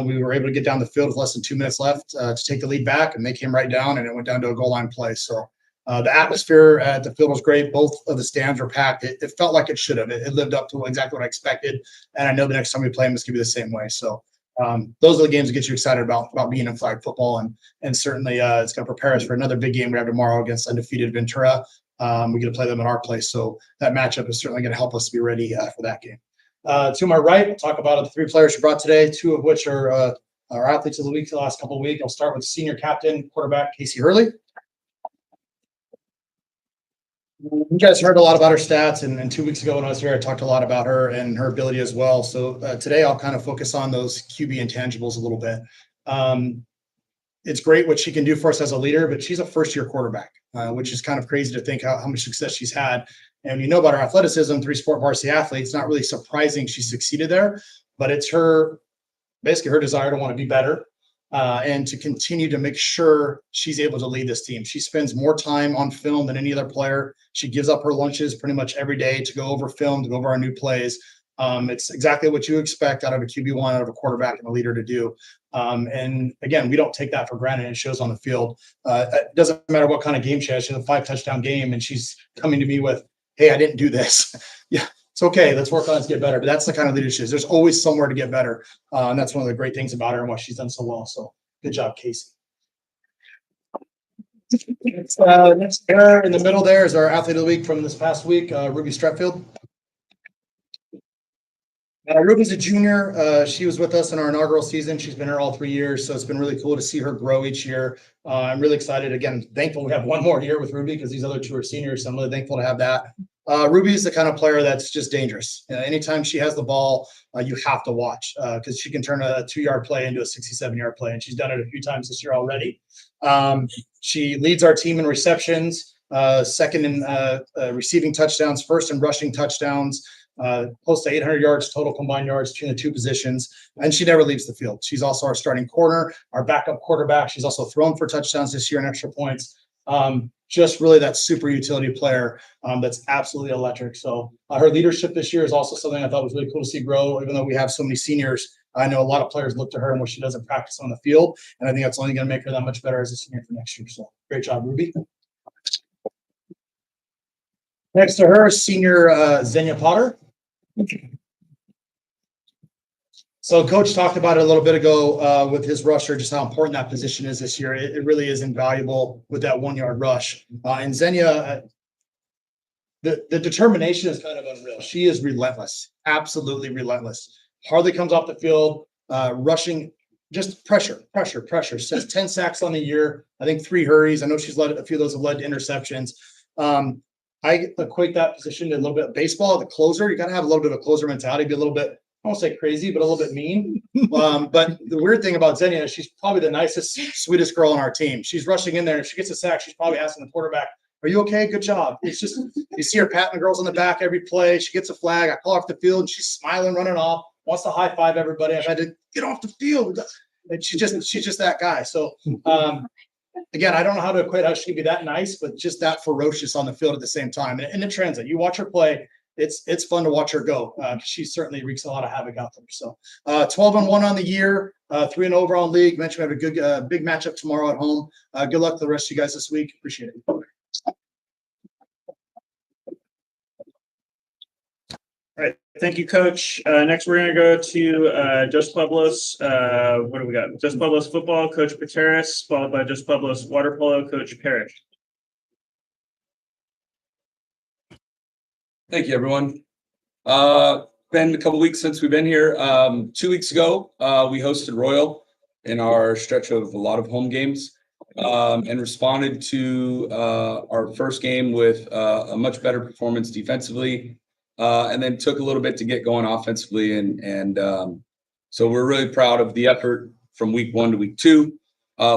We were able to get down the field with less than 2 minutes left to take the lead back, and they came right down, and it went down to a goal line play. So the atmosphere at the field was great. Both of the stands were packed. It felt like it should have. It lived up to exactly what I expected, and I know the next time we play them, it's going to be the same way. So those are the games that get you excited about being in flag football, and certainly it's going to prepare us for another big game we have tomorrow against undefeated Ventura. We get to play them at our place, so that matchup is certainly going to help us be ready for that game. To my right, we'll talk about the 3 players we brought today, 2 of which are our athletes of the week the last couple of weeks. I'll start with senior captain, quarterback Casey Hurley. You guys heard a lot about her stats, and 2 weeks ago when I was here, I talked a lot about her and her ability as well. So today I'll kind of focus on those QB intangibles a little bit. It's great what she can do for us as a leader, but she's a first-year quarterback, which is kind of crazy to think how much success she's had. And you know about her athleticism, 3-sport varsity athlete. It's not really surprising she succeeded there, but it's basically her desire to want to be better and to continue to make sure she's able to lead this team. She spends more time on film than any other player. She gives up her lunches pretty much every day to go over film, to go over our new plays. It's exactly what you expect out of a QB1, out of a quarterback and a leader to do. And again, we don't take that for granted. It shows on the field. It doesn't matter what kind of game she has. She has a 5-touchdown game, and she's coming to me with, "Hey, I didn't do this." Yeah, it's okay. Let's work on it to get better. But that's the kind of leadership. There's always somewhere to get better. And that's one of the great things about her and what she's done so well. So good job, Casey. Next there in the middle there is our athlete of the week from this past week, Ruby Stretfield. Ruby's a junior. She was with us in our inaugural season. She's been here all 3 years, so it's been really cool to see her grow each year. I'm really excited. Again, thankful we have one more year with Ruby because these other two are seniors, so I'm really thankful to have that. Ruby's the kind of player that's just dangerous. Anytime she has the ball, you have to watch because she can turn a 2-yard play into a 67-yard play, and she's done it a few times this year already. She leads our team in receptions, second in receiving touchdowns, first in rushing touchdowns. Close to 800 yards total combined yards between the two positions, and she never leaves the field. She's also our starting corner, our backup quarterback. She's also thrown for touchdowns this year and extra points. Just really that super utility player that's absolutely electric. So her leadership this year is also something I thought was really cool to see grow. Even though we have so many seniors, I know a lot of players look to her and what she does in practice on the field, and I think that's only going to make her that much better as a senior for next year. So great job, Ruby. Next to her is senior Xenia Potter. So coach talked about it a little bit ago with his rusher, just how important that position is this year. It really is invaluable with that 1-yard rush. And Xenia, the determination is kind of unreal. She is relentless, absolutely relentless. Hardly comes off the field, rushing, just pressure. Says 10 sacks on the year. I think 3 hurries. I know she's led a few of those have led to interceptions. I equate that position to a little bit of baseball. The closer, you got to have a little bit of a closer mentality, be a little bit, I won't say crazy, but a little bit mean. But the weird thing about Xenia is she's probably the nicest, sweetest girl on our team. She's rushing in there. If she gets a sack, she's probably asking the quarterback, "Are you okay? Good job." It's just, you see her patting the girls on the back every play. She gets a flag. I call her off the field, and she's smiling, running off, wants to high five everybody. I've had to get off the field. And she's just that guy. So, again, I don't know how to equate how she can be that nice, but just that ferocious on the field at the same time. And it translates. You watch her play, it's fun to watch her go. She certainly wreaks a lot of havoc out there. So 12-1 on the year, 3-0 overall league. Mentioned we have a good big matchup tomorrow at home. Good luck to the rest of you guys this week. Appreciate it. All right, thank you, Coach. Next, we're going to go to Dos Pueblos. What do we got? Dos Pueblos football, Coach Pateras, followed by Dos Pueblos water polo, Coach Parrish. Thank you, everyone. Been a couple weeks since we've been here. 2 weeks ago, we hosted Royal in our stretch of a lot of home games and responded to our first game with a much better performance defensively. And then took a little bit to get going offensively. And so we're really proud of the effort from week 1 to week 2.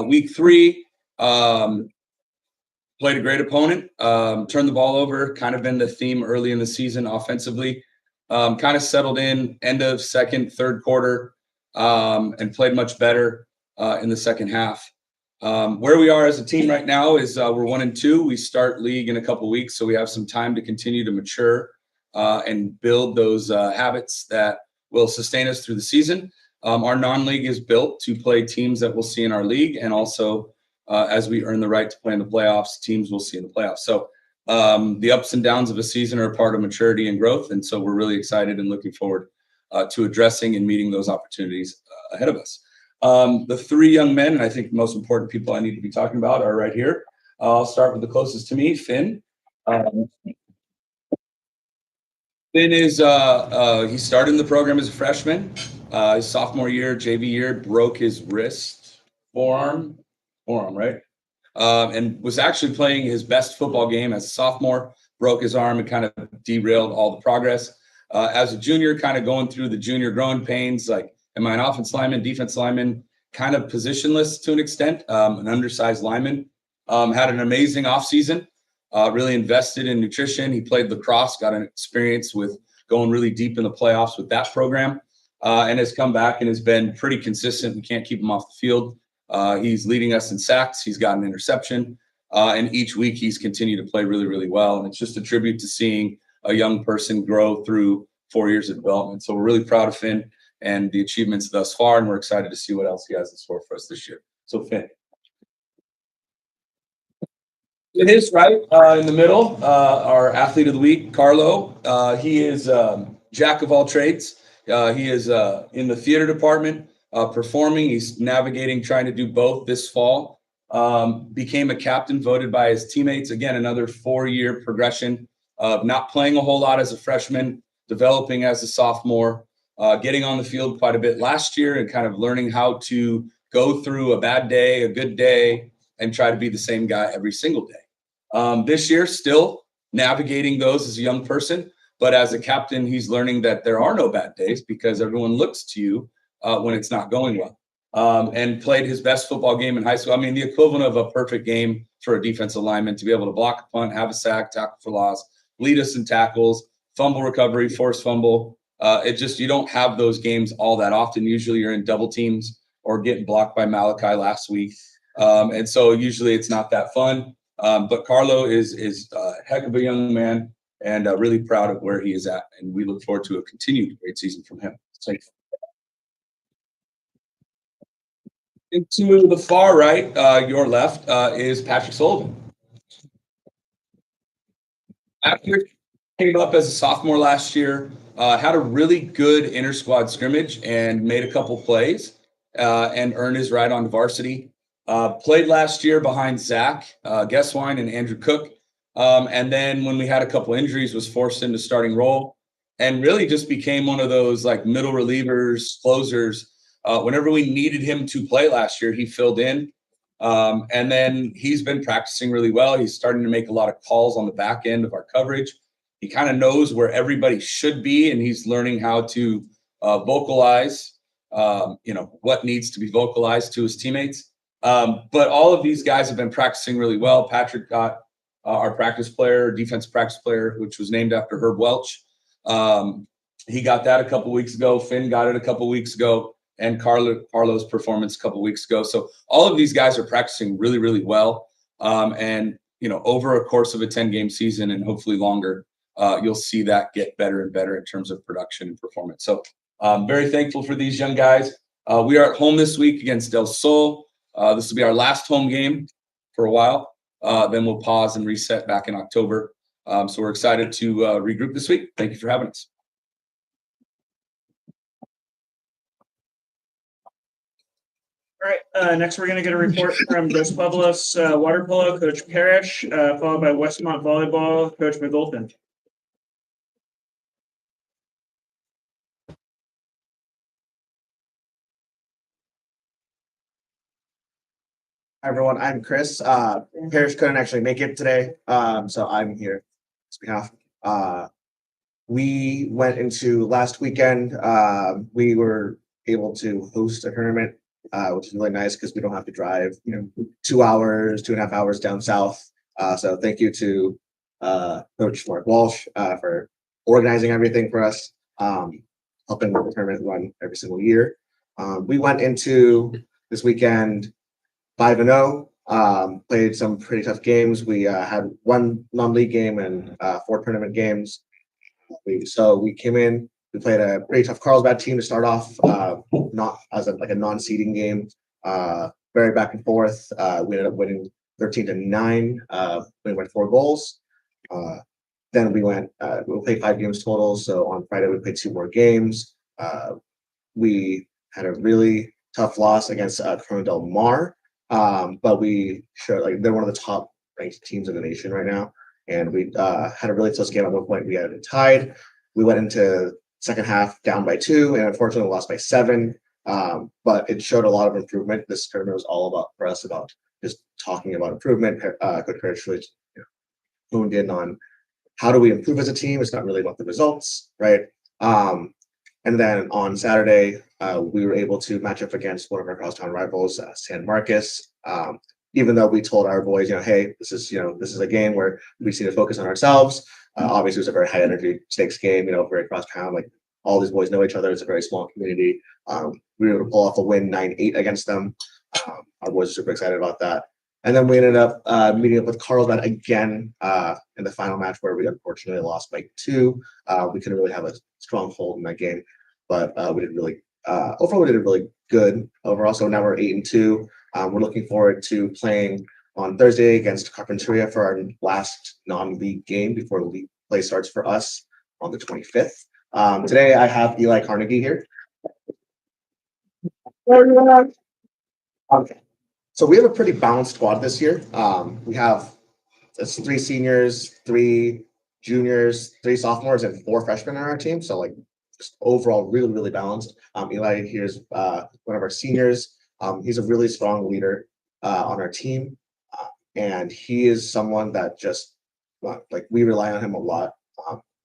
Week 3, played a great opponent, turned the ball over, kind of been the theme early in the season offensively. Kind of settled in end of second, third quarter, and played much better in the second half. Where we are as a team right now is we're 1-2. We start league in a couple weeks, so we have some time to continue to mature and build those habits that will sustain us through the season. Our non-league is built to play teams that we'll see in our league, and also as we earn the right to play in the playoffs, teams we'll see in the playoffs. So the ups and downs of a season are a part of maturity and growth, and so we're really excited and looking forward to addressing and meeting those opportunities ahead of us. The 3 young men, and I think the most important people I need to be talking about, are right here. I'll start with the closest to me, Finn. Finn is he started in the program as a freshman. His sophomore year, JV year, broke his wrist, forearm, right? And was actually playing his best football game as a sophomore, broke his arm and kind of derailed all the progress. As a junior, kind of going through the junior growing pains, like, am I an offense lineman, defense lineman, kind of positionless to an extent, an undersized lineman. Had an amazing offseason. Really invested in nutrition. He played lacrosse, got an experience with going really deep in the playoffs with that program, and has come back and has been pretty consistent. We can't keep him off the field. He's leading us in sacks. He's got an interception, and each week he's continued to play really, really well. And it's just a tribute to seeing a young person grow through 4 years of development. So we're really proud of Finn and the achievements thus far, and we're excited to see what else he has in store for us this year. So Finn. To his right, in the middle, our athlete of the week, Carlo. He is jack of all trades. He is in the theater department, performing. He's navigating, trying to do both this fall. Became a captain, voted by his teammates. Again, another 4-year progression of not playing a whole lot as a freshman, developing as a sophomore, getting on the field quite a bit last year and kind of learning how to go through a bad day, a good day, and try to be the same guy every single day. This year, still navigating those as a young person, but as a captain, he's learning that there are no bad days because everyone looks to you when it's not going well. And played his best football game in high school. I mean, the equivalent of a perfect game for a defensive lineman to be able to block a punt, have a sack, tackle for loss, lead us in tackles, fumble recovery, force fumble. You don't have those games all that often. Usually you're in double teams or getting blocked by Malachi last week. And so usually it's not that fun. But Carlo is a heck of a young man and really proud of where he is at. And we look forward to a continued great season from him. Thanks. Into the far right, your left, is Patrick Sullivan. Patrick came up as a sophomore last year, had a really good inter-squad scrimmage and made a couple plays and earned his ride on to varsity. Played last year behind Zach Guesswine and Andrew Cook. And then when we had a couple injuries, was forced into starting role and really just became one of those like middle relievers, closers. Whenever we needed him to play last year, he filled in. And then he's been practicing really well. He's starting to make a lot of calls on the back end of our coverage. He kind of knows where everybody should be, and he's learning how to vocalize, what needs to be vocalized to his teammates. But all of these guys have been practicing really well. Patrick got our defense practice player, which was named after Herb Welch. He got that a couple weeks ago. Finn got it a couple weeks ago. And Carlo's performance a couple weeks ago. So all of these guys are practicing really, really well. And over a course of a 10-game season and hopefully longer, you'll see that get better and better in terms of production and performance. So I'm very thankful for these young guys. We are at home this week against Del Sol. This will be our last home game for a while. Then we'll pause and reset back in October. So we're excited to regroup this week. Thank you for having us. All right, next we're going to get a report from Dos Pueblos water polo, Coach Parrish, followed by Westmont volleyball, Coach McGolton. Hi everyone, I'm Chris. Parrish couldn't actually make it today, so I'm here on his behalf. We went into last weekend. We were able to host a tournament, which is really nice because we don't have to drive, 2 hours, 2.5 hours down south. So thank you to Coach Mark Walsh for organizing everything for us, helping the tournament run every single year. We went into this weekend 5-0, played some pretty tough games. We had 1 non-league game and 4 tournament games. So we came in, we played a pretty tough Carlsbad team to start off, not as a non-seeding game, very back and forth. We ended up winning 13-9. We went 4 goals. Then we played 5 games total. So on Friday we played 2 more games. We had a really tough loss against Corona Del Mar, but we showed they're one of the top ranked teams in the nation right now. And we had a really close game. At one point, we had it tied. We went into second half down by 2, and unfortunately lost by 7. But it showed a lot of improvement. This tournament was all about just talking about improvement. Coach Parrish really honed in on how do we improve as a team. It's not really about the results, right? And then on Saturday, we were able to match up against one of our crosstown rivals, San Marcos. Even though we told our boys, hey, this is a game where we just need to focus on ourselves. Obviously, it was a very high energy stakes game, very cross town. Like all these boys know each other. It's a very small community. We were able to pull off a win 9-8 against them. Our boys are super excited about that. And then we ended up meeting up with Carlsbad again in the final match where we unfortunately lost by 2. We couldn't really have a strong hold in that game, but we did really overall we did really good overall. So now we're 8-2. We're looking forward to playing on Thursday against Carpinteria for our last non-league game before the league play starts for us on the 25th. Today I have Eli Carnegie here. Okay. So we have a pretty balanced squad this year. We have 3 seniors, 3 juniors, 3 sophomores, and 4 freshmen on our team. So just overall really, really balanced. Eli here is one of our seniors. He's a really strong leader on our team. And he is someone that just like we rely on him a lot,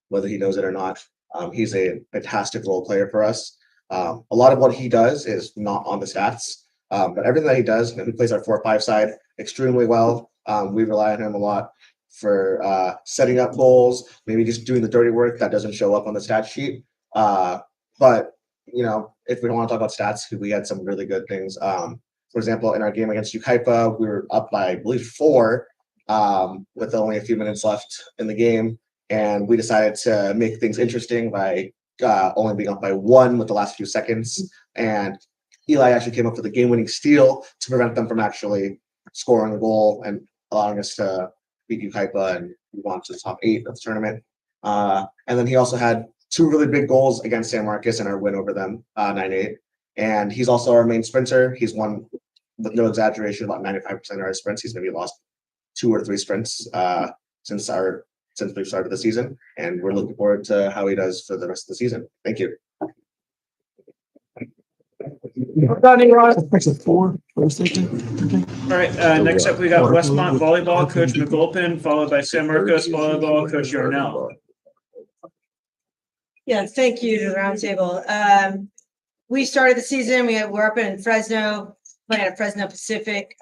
whether he knows it or not. He's a fantastic role player for us. A lot of what he does is not on the stats, but everything that he does, he plays our 4-5 side extremely well. We rely on him a lot for setting up goals, maybe just doing the dirty work that doesn't show up on the stat sheet. But if we don't want to talk about stats, we had some really good things. For example, in our game against Ukaipa, we were up by, I believe, 4 with only a few minutes left in the game. And we decided to make things interesting by only being up by 1 with the last few seconds. And Eli actually came up with a game-winning steal to prevent them from actually scoring a goal and allowing us to beat Ukaipa and move on to the top 8 of the tournament. And then he also had 2 really big goals against San Marcos in our win over them, 9-8. And he's also our main sprinter. He's won, with no exaggeration, about 95% of our sprints. He's maybe lost 2 or 3 sprints since we've started the season. And we're looking forward to how he does for the rest of the season. Thank you. All right, next up we got Westmont Volleyball, Coach McGolpin, followed by San Marcos Volleyball, Coach Yarnell. Yeah, thank you to the roundtable. We started the season, we're up in Fresno, playing at Fresno Pacific.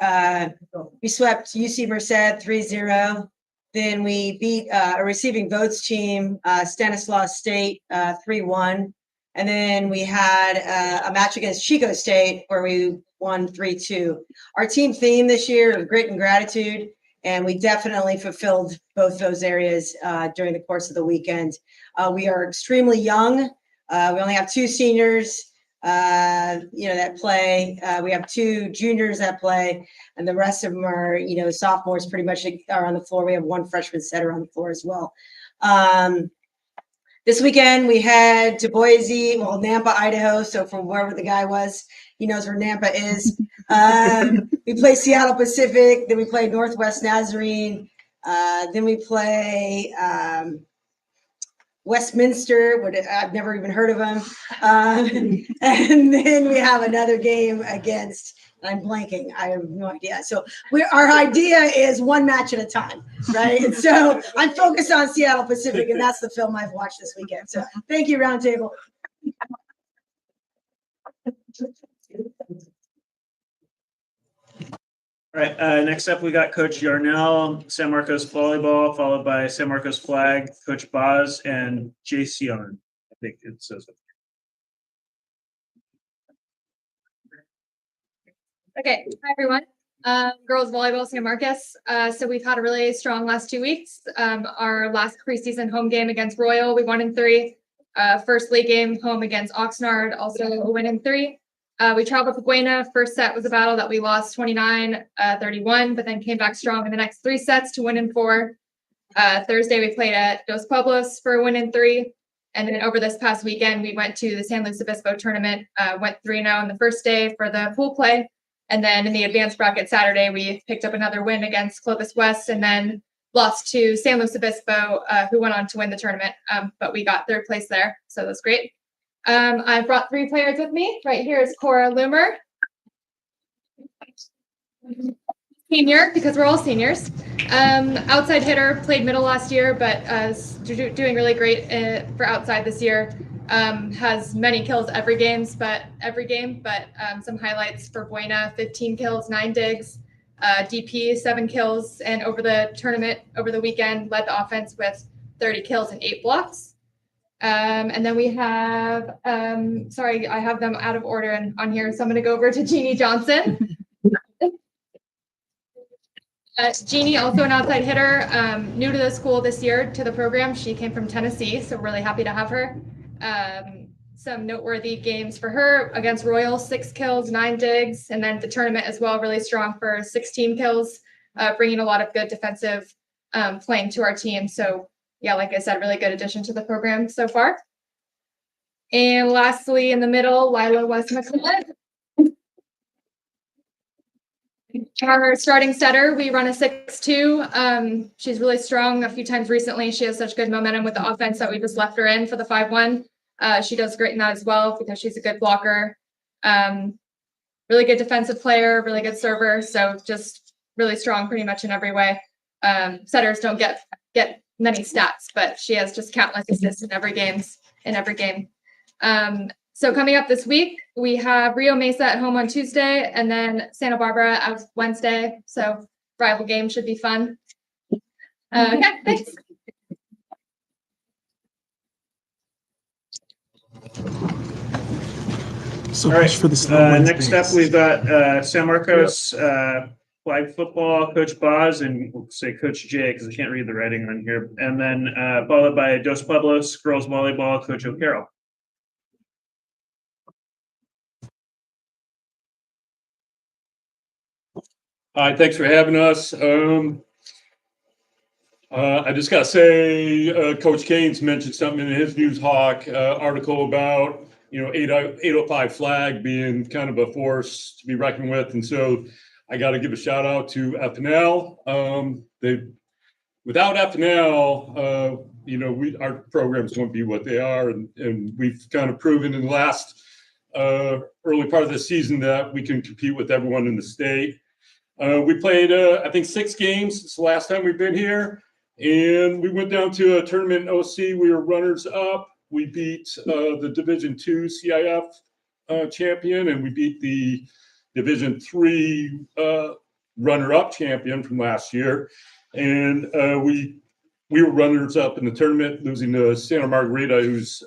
We swept UC Merced 3-0. Then we beat a receiving votes team, Stanislaus State 3-1. And then we had a match against Chico State where we won 3-2. Our team theme this year is grit and gratitude, and we definitely fulfilled both those areas during the course of the weekend. We are extremely young. We only have 2 seniors, that play. We have 2 juniors that play, and the rest of them are, sophomores pretty much are on the floor. We have 1 freshman setter on the floor as well. This weekend we head to Boise, Nampa, Idaho. So from wherever the guy was, he knows where Nampa is. We play Seattle Pacific. Then we play Northwest Nazarene. Then we play Westminster. I've never even heard of them. And then we have another game against. I'm blanking. I have no idea. So our idea is 1 match at a time, right? And so I'm focused on Seattle Pacific, and that's the film I've watched this weekend. So thank you, Roundtable. All right, next up we got Coach Yarnell, San Marcos Volleyball, followed by San Marcos Flag, Coach Boz, and Jason. I think it says it. Okay, hi everyone. Girls volleyball, San Marcos. So we've had a really strong last 2 weeks. Our last preseason home game against Royal, we won in 3. First league game home against Oxnard, also a win in 3. We traveled to Buena. First set was a battle that we lost 29-31, but then came back strong in the next 3 sets to win in 4. Thursday we played at Dos Pueblos for a win in 3. And then over this past weekend, we went to the San Luis Obispo tournament, went 3-0 on the first day for the pool play. And then in the advanced bracket Saturday, we picked up another win against Clovis West and then lost to San Luis Obispo, who went on to win the tournament. But we got 3rd place there, so that's great. I brought 3 players with me. Right here is Cora Loomer. Senior, because we're all seniors. Outside hitter, played middle last year, but doing really great for outside this year. Has many kills every game, but some highlights for Buena: 15 kills, 9 digs, DP 7 kills, and over the weekend led the offense with 30 kills and 8 blocks. And then we have, sorry, I have them out of order on here, so I'm going to go over to Jeannie Johnson. Jeannie, also an outside hitter, new to the school this year, to the program. She came from Tennessee, so really happy to have her. Some noteworthy games for her against Royal: 6 kills, 9 digs, and then the tournament as well, really strong for 16 kills, bringing a lot of good defensive playing to our team. So yeah, like I said, really good addition to the program so far. And lastly, in the middle, Lila West McCullough. Our starting setter, we run a 6-2. She's really strong. A few times recently, she has such good momentum with the offense that we just left her in for the 5-1. She does great in that as well because she's a good blocker. Really good defensive player, really good server. So just really strong pretty much in every way. Setters don't get many stats, but she has just countless assists in every game. So coming up this week, we have Rio Mesa at home on Tuesday and then Santa Barbara on Wednesday. So rival game should be fun. Okay, thanks. So All right. much for the Next up, we've got San Marcos flag football coach Boz, and we'll say Coach Jay because I can't read the writing on here. And then followed by Dos Pueblos girls volleyball coach O'Carroll. Hi, thanks for having us. I just got to say, Coach Kane's mentioned something in his News Hawk article about, 805 flag being kind of a force to be reckoned with. And so I got to give a shout out to FNL. Without FNL, our programs won't be what they are. And we've kind of proven in the last early part of the season that we can compete with everyone in the state. We played, I think, 6 games since the last time we've been here. And we went down to a tournament in OC. We were runners up. We beat the Division II CIF champion, and we beat the Division III runner-up champion from last year. And we were runners up in the tournament, losing to Santa Margarita, who's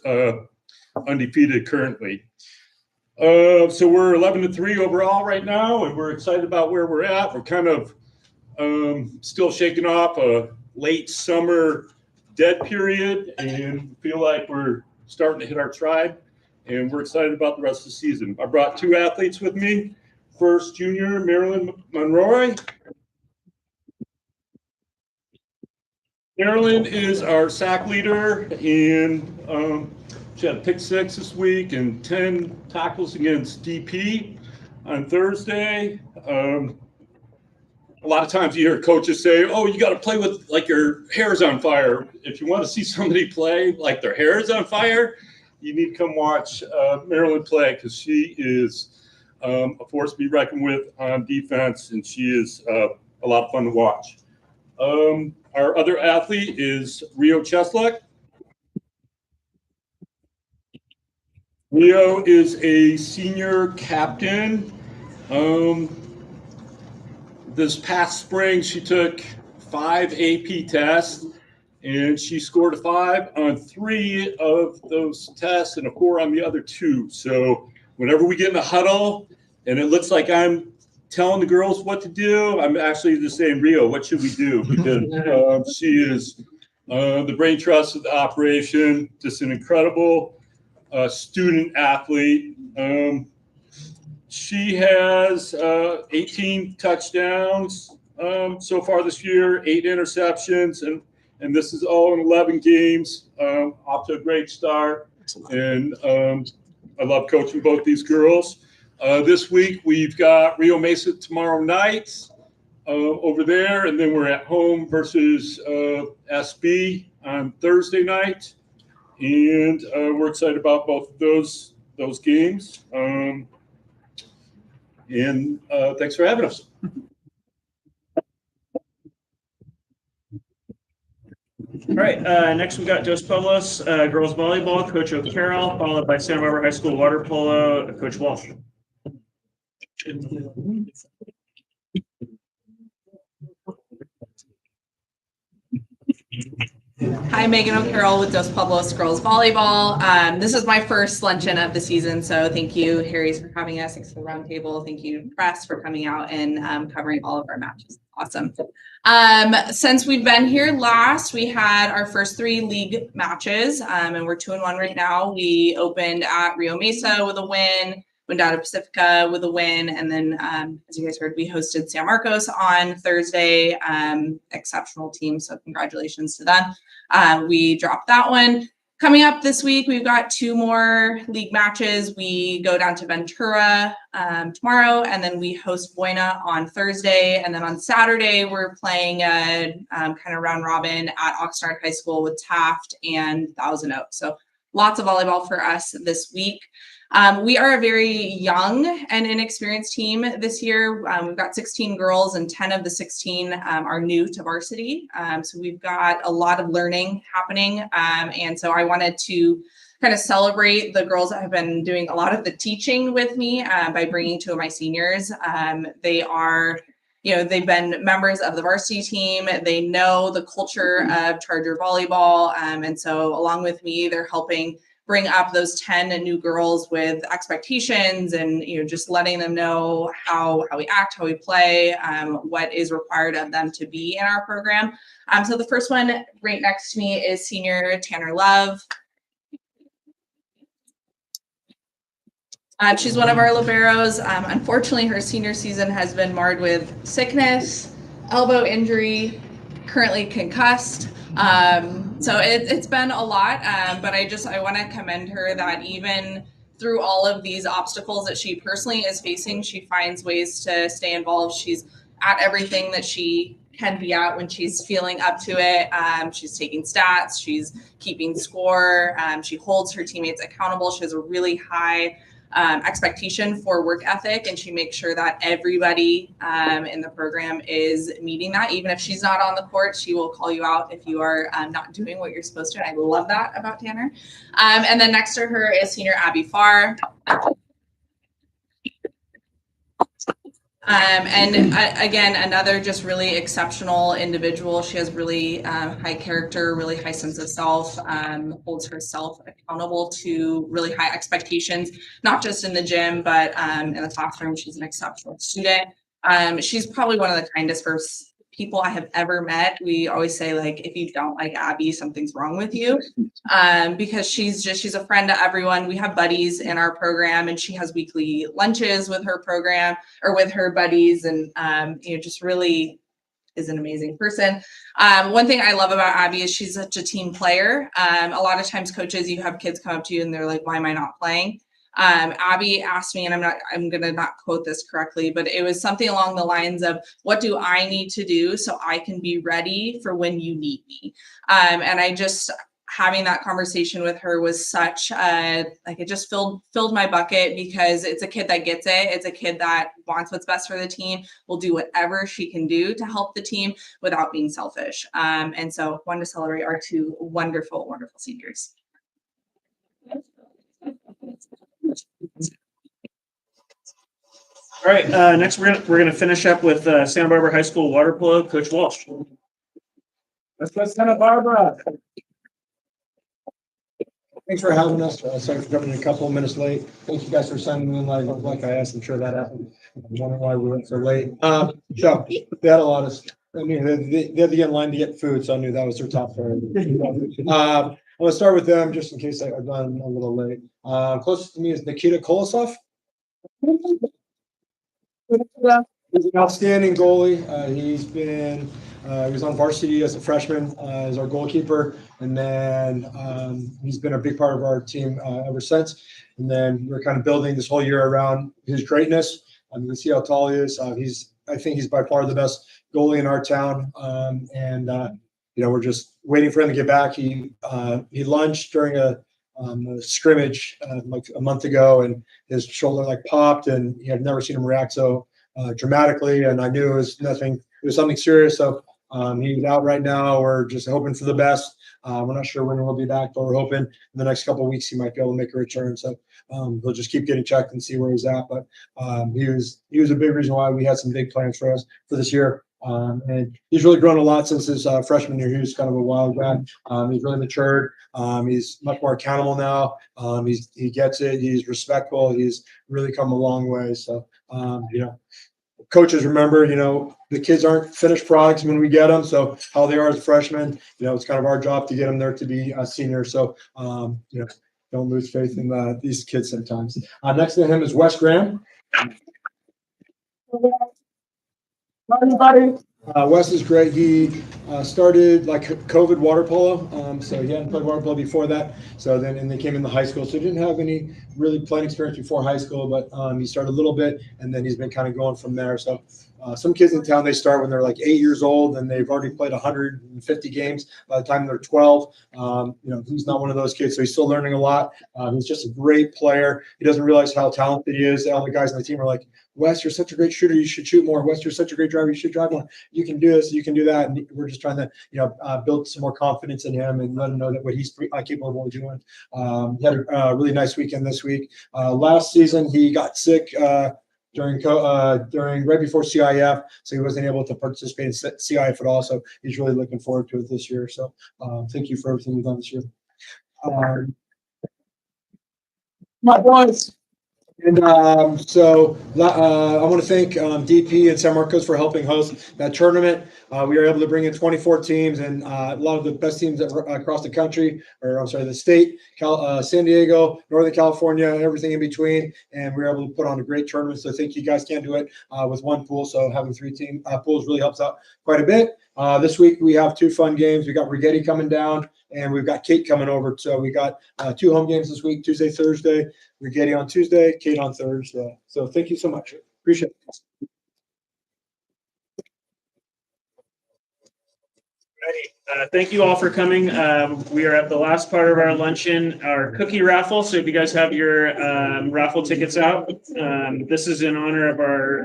undefeated currently. So we're 11-3 overall right now, and we're excited about where we're at. We're kind of still shaking off a late summer dead period and feel like we're starting to hit our stride, and we're excited about the rest of the season. I brought 2 athletes with me. First, junior Marilyn Monroy. Marilyn is our sack leader, and she had a pick 6 this week and 10 tackles against DP on Thursday. A lot of times you hear coaches say, oh, you got to play with like your hair is on fire. If you want to see somebody play like their hair is on fire, you need to come watch Marilyn play because she is a force to be reckoned with on defense, and she is a lot of fun to watch. Our other athlete is Rio Chesluck. Rio is a senior captain. This past spring, she took 5 AP tests, and she scored a 5 on 3 of those tests and a 4 on the other 2. So whenever we get in a huddle and it looks like I'm telling the girls what to do, I'm actually just saying, Rio, what should we do? Because she is the brain trust of the operation, just an incredible student athlete. She has 18 touchdowns so far this year, 8 interceptions, and this is all in 11 games. Off to a great start, and I love coaching both these girls. This week we've got Rio Mesa tomorrow night over there, and then we're at home versus SB on Thursday night, and we're excited about both of those games. And thanks for having us. All right, next we got Dos Pueblos girls volleyball coach O'Carroll, followed by Santa Barbara High School water polo coach Walsh. Hi, Megan O'Carroll with Dos Pueblos Girls Volleyball. This is my first luncheon of the season, so thank you, Harry's, for having us. Thanks to the roundtable. Thank you, press, for coming out and covering all of our matches. Awesome. Since we've been here last, we had our first 3 league matches, and we're 2-1 right now. We opened at Rio Mesa with a win, went down to Pacifica with a win, and then, as you guys heard, we hosted San Marcos on Thursday. Exceptional team, so congratulations to them. We dropped that one. Coming up this week, we've got 2 more league matches. We go down to Ventura tomorrow, and then we host Buena on Thursday. And then on Saturday, we're playing a kind of round robin at Oxnard High School with Taft and Thousand Oaks. So a lots of volleyball for us this week. We are a very young and inexperienced team this year. We've got 16 girls, and 10 of the 16 are new to varsity. So we've got a lot of learning happening. And so I wanted to kind of celebrate the girls that have been doing a lot of the teaching with me by bringing two of my seniors. They are, they've been members of the varsity team. They know the culture of Charger volleyball. And so along with me, they're helping bring up those 10 new girls with expectations and, just letting them know how we act, how we play, what is required of them to be in our program. So the first one right next to me is senior Tanner Love. She's one of our liberos. Unfortunately, her senior season has been marred with sickness, elbow injury, currently concussed. So it's been a lot, but I want to commend her that even through all of these obstacles that she personally is facing, she finds ways to stay involved. She's at everything that she can be at when she's feeling up to it. She's taking stats, she's keeping score, she holds her teammates accountable. She has a really high expectation for work ethic, and she makes sure that everybody in the program is meeting that. Even if she's not on the court, she will call you out if you are not doing what you're supposed to. And I love that about Tanner. And then next to her is senior Abby Farr. And again, another just really exceptional individual. She has really high character, really high sense of self, holds herself accountable to really high expectations, not just in the gym, but in the classroom. She's an exceptional student. She's probably one of the kindest people I have ever met. We always say, like, if you don't like Abby, something's wrong with you, because she's a friend to everyone. We have buddies in our program, and she has weekly lunches with her program or with her buddies, and just really is an amazing person. One thing I love about Abby is she's such a team player. A lot of times coaches, you have kids come up to you and they're like, why am I not playing? Abby asked me, and I'm going to not quote this correctly, but it was something along the lines of, what do I need to do so I can be ready for when you need me? And having that conversation with her was such it just filled my bucket, because it's a kid that gets it. It's a kid that wants what's best for the team, will do whatever she can do to help the team without being selfish. And so wanted to celebrate our two wonderful, wonderful seniors. All right, next we're gonna finish up with Santa Barbara High School water polo, Coach Walsh. Let's go Santa Barbara. Thanks for having us. Sorry for coming a couple of minutes late. Thank you guys for sending me in like I asked. I'm sure that happened. I'm wondering why we went so late. So they had a lot of. I mean, they had to get in line to get food, so I knew that was their top priority. I'm gonna start with them just in case I've gone a little late. Closest to me is Nikita Kolosov. He's an outstanding goalie. He was on varsity as a freshman as our goalkeeper, and then he's been a big part of our team ever since. And then we're kind of building this whole year around his greatness. You can see how tall he is. I think he's by far the best goalie in our town. We're just waiting for him to get back. He lunged during a scrimmage like a month ago, and his shoulder popped, and I've never seen him react so dramatically. And I knew it was something serious. So he's out right now. We're just hoping for the best. We're not sure when we'll be back, but we're hoping in the next couple of weeks he might be able to make a return. So we'll just keep getting checked and see where he's at. But he was a big reason why we had some big plans for us for this year. And he's really grown a lot since his freshman year. He was kind of a wild guy. He's really matured. He's much more accountable now. He gets it. He's respectful. He's really come a long way. So, coaches remember, the kids aren't finished products when we get them. So how they are as freshmen, it's kind of our job to get them there to be a senior. So, don't lose faith in these kids sometimes. Next to him is Wes Graham. Wes is great. He started like COVID water polo, so he hadn't played water polo before that. So then they came into high school, so he didn't have any really playing experience before high school, but he started a little bit, and then he's been kind of going from there. So Some kids in town, they start when they're like 8 years old and they've already played 150 games by the time they're 12. He's not one of those kids, so he's still learning a lot. He's just a great player. He doesn't realize how talented he is. All the guys on the team are like, Wes, you're such a great shooter. You should shoot more. Wes, you're such a great driver. You should drive more. You can do this. You can do that. And we're just trying to, build some more confidence in him and let him know that what he's capable of doing. He had a really nice weekend this week. Last season, he got sick during right before CIF, so he wasn't able to participate in CIF at all. So he's really looking forward to it this year. So thank you for everything you've done this year. My boys. And I want to thank DP and San Marcos for helping host that tournament. We were able to bring in 24 teams and a lot of the best teams across the country, the state, San Diego, Northern California, everything in between. And we were able to put on a great tournament. So I think you guys can't do it with one pool. So having 3 team pools really helps out quite a bit. This week we have 2 fun games. We got Rigetti coming down and we've got Kate coming over. So we got 2 home games this week, Tuesday, Thursday. Rigetti on Tuesday, Kate on Thursday. So thank you so much. Appreciate it. Thank you all for coming. We are at the last part of our luncheon, our cookie raffle. So if you guys have your raffle tickets out, this is in honor of our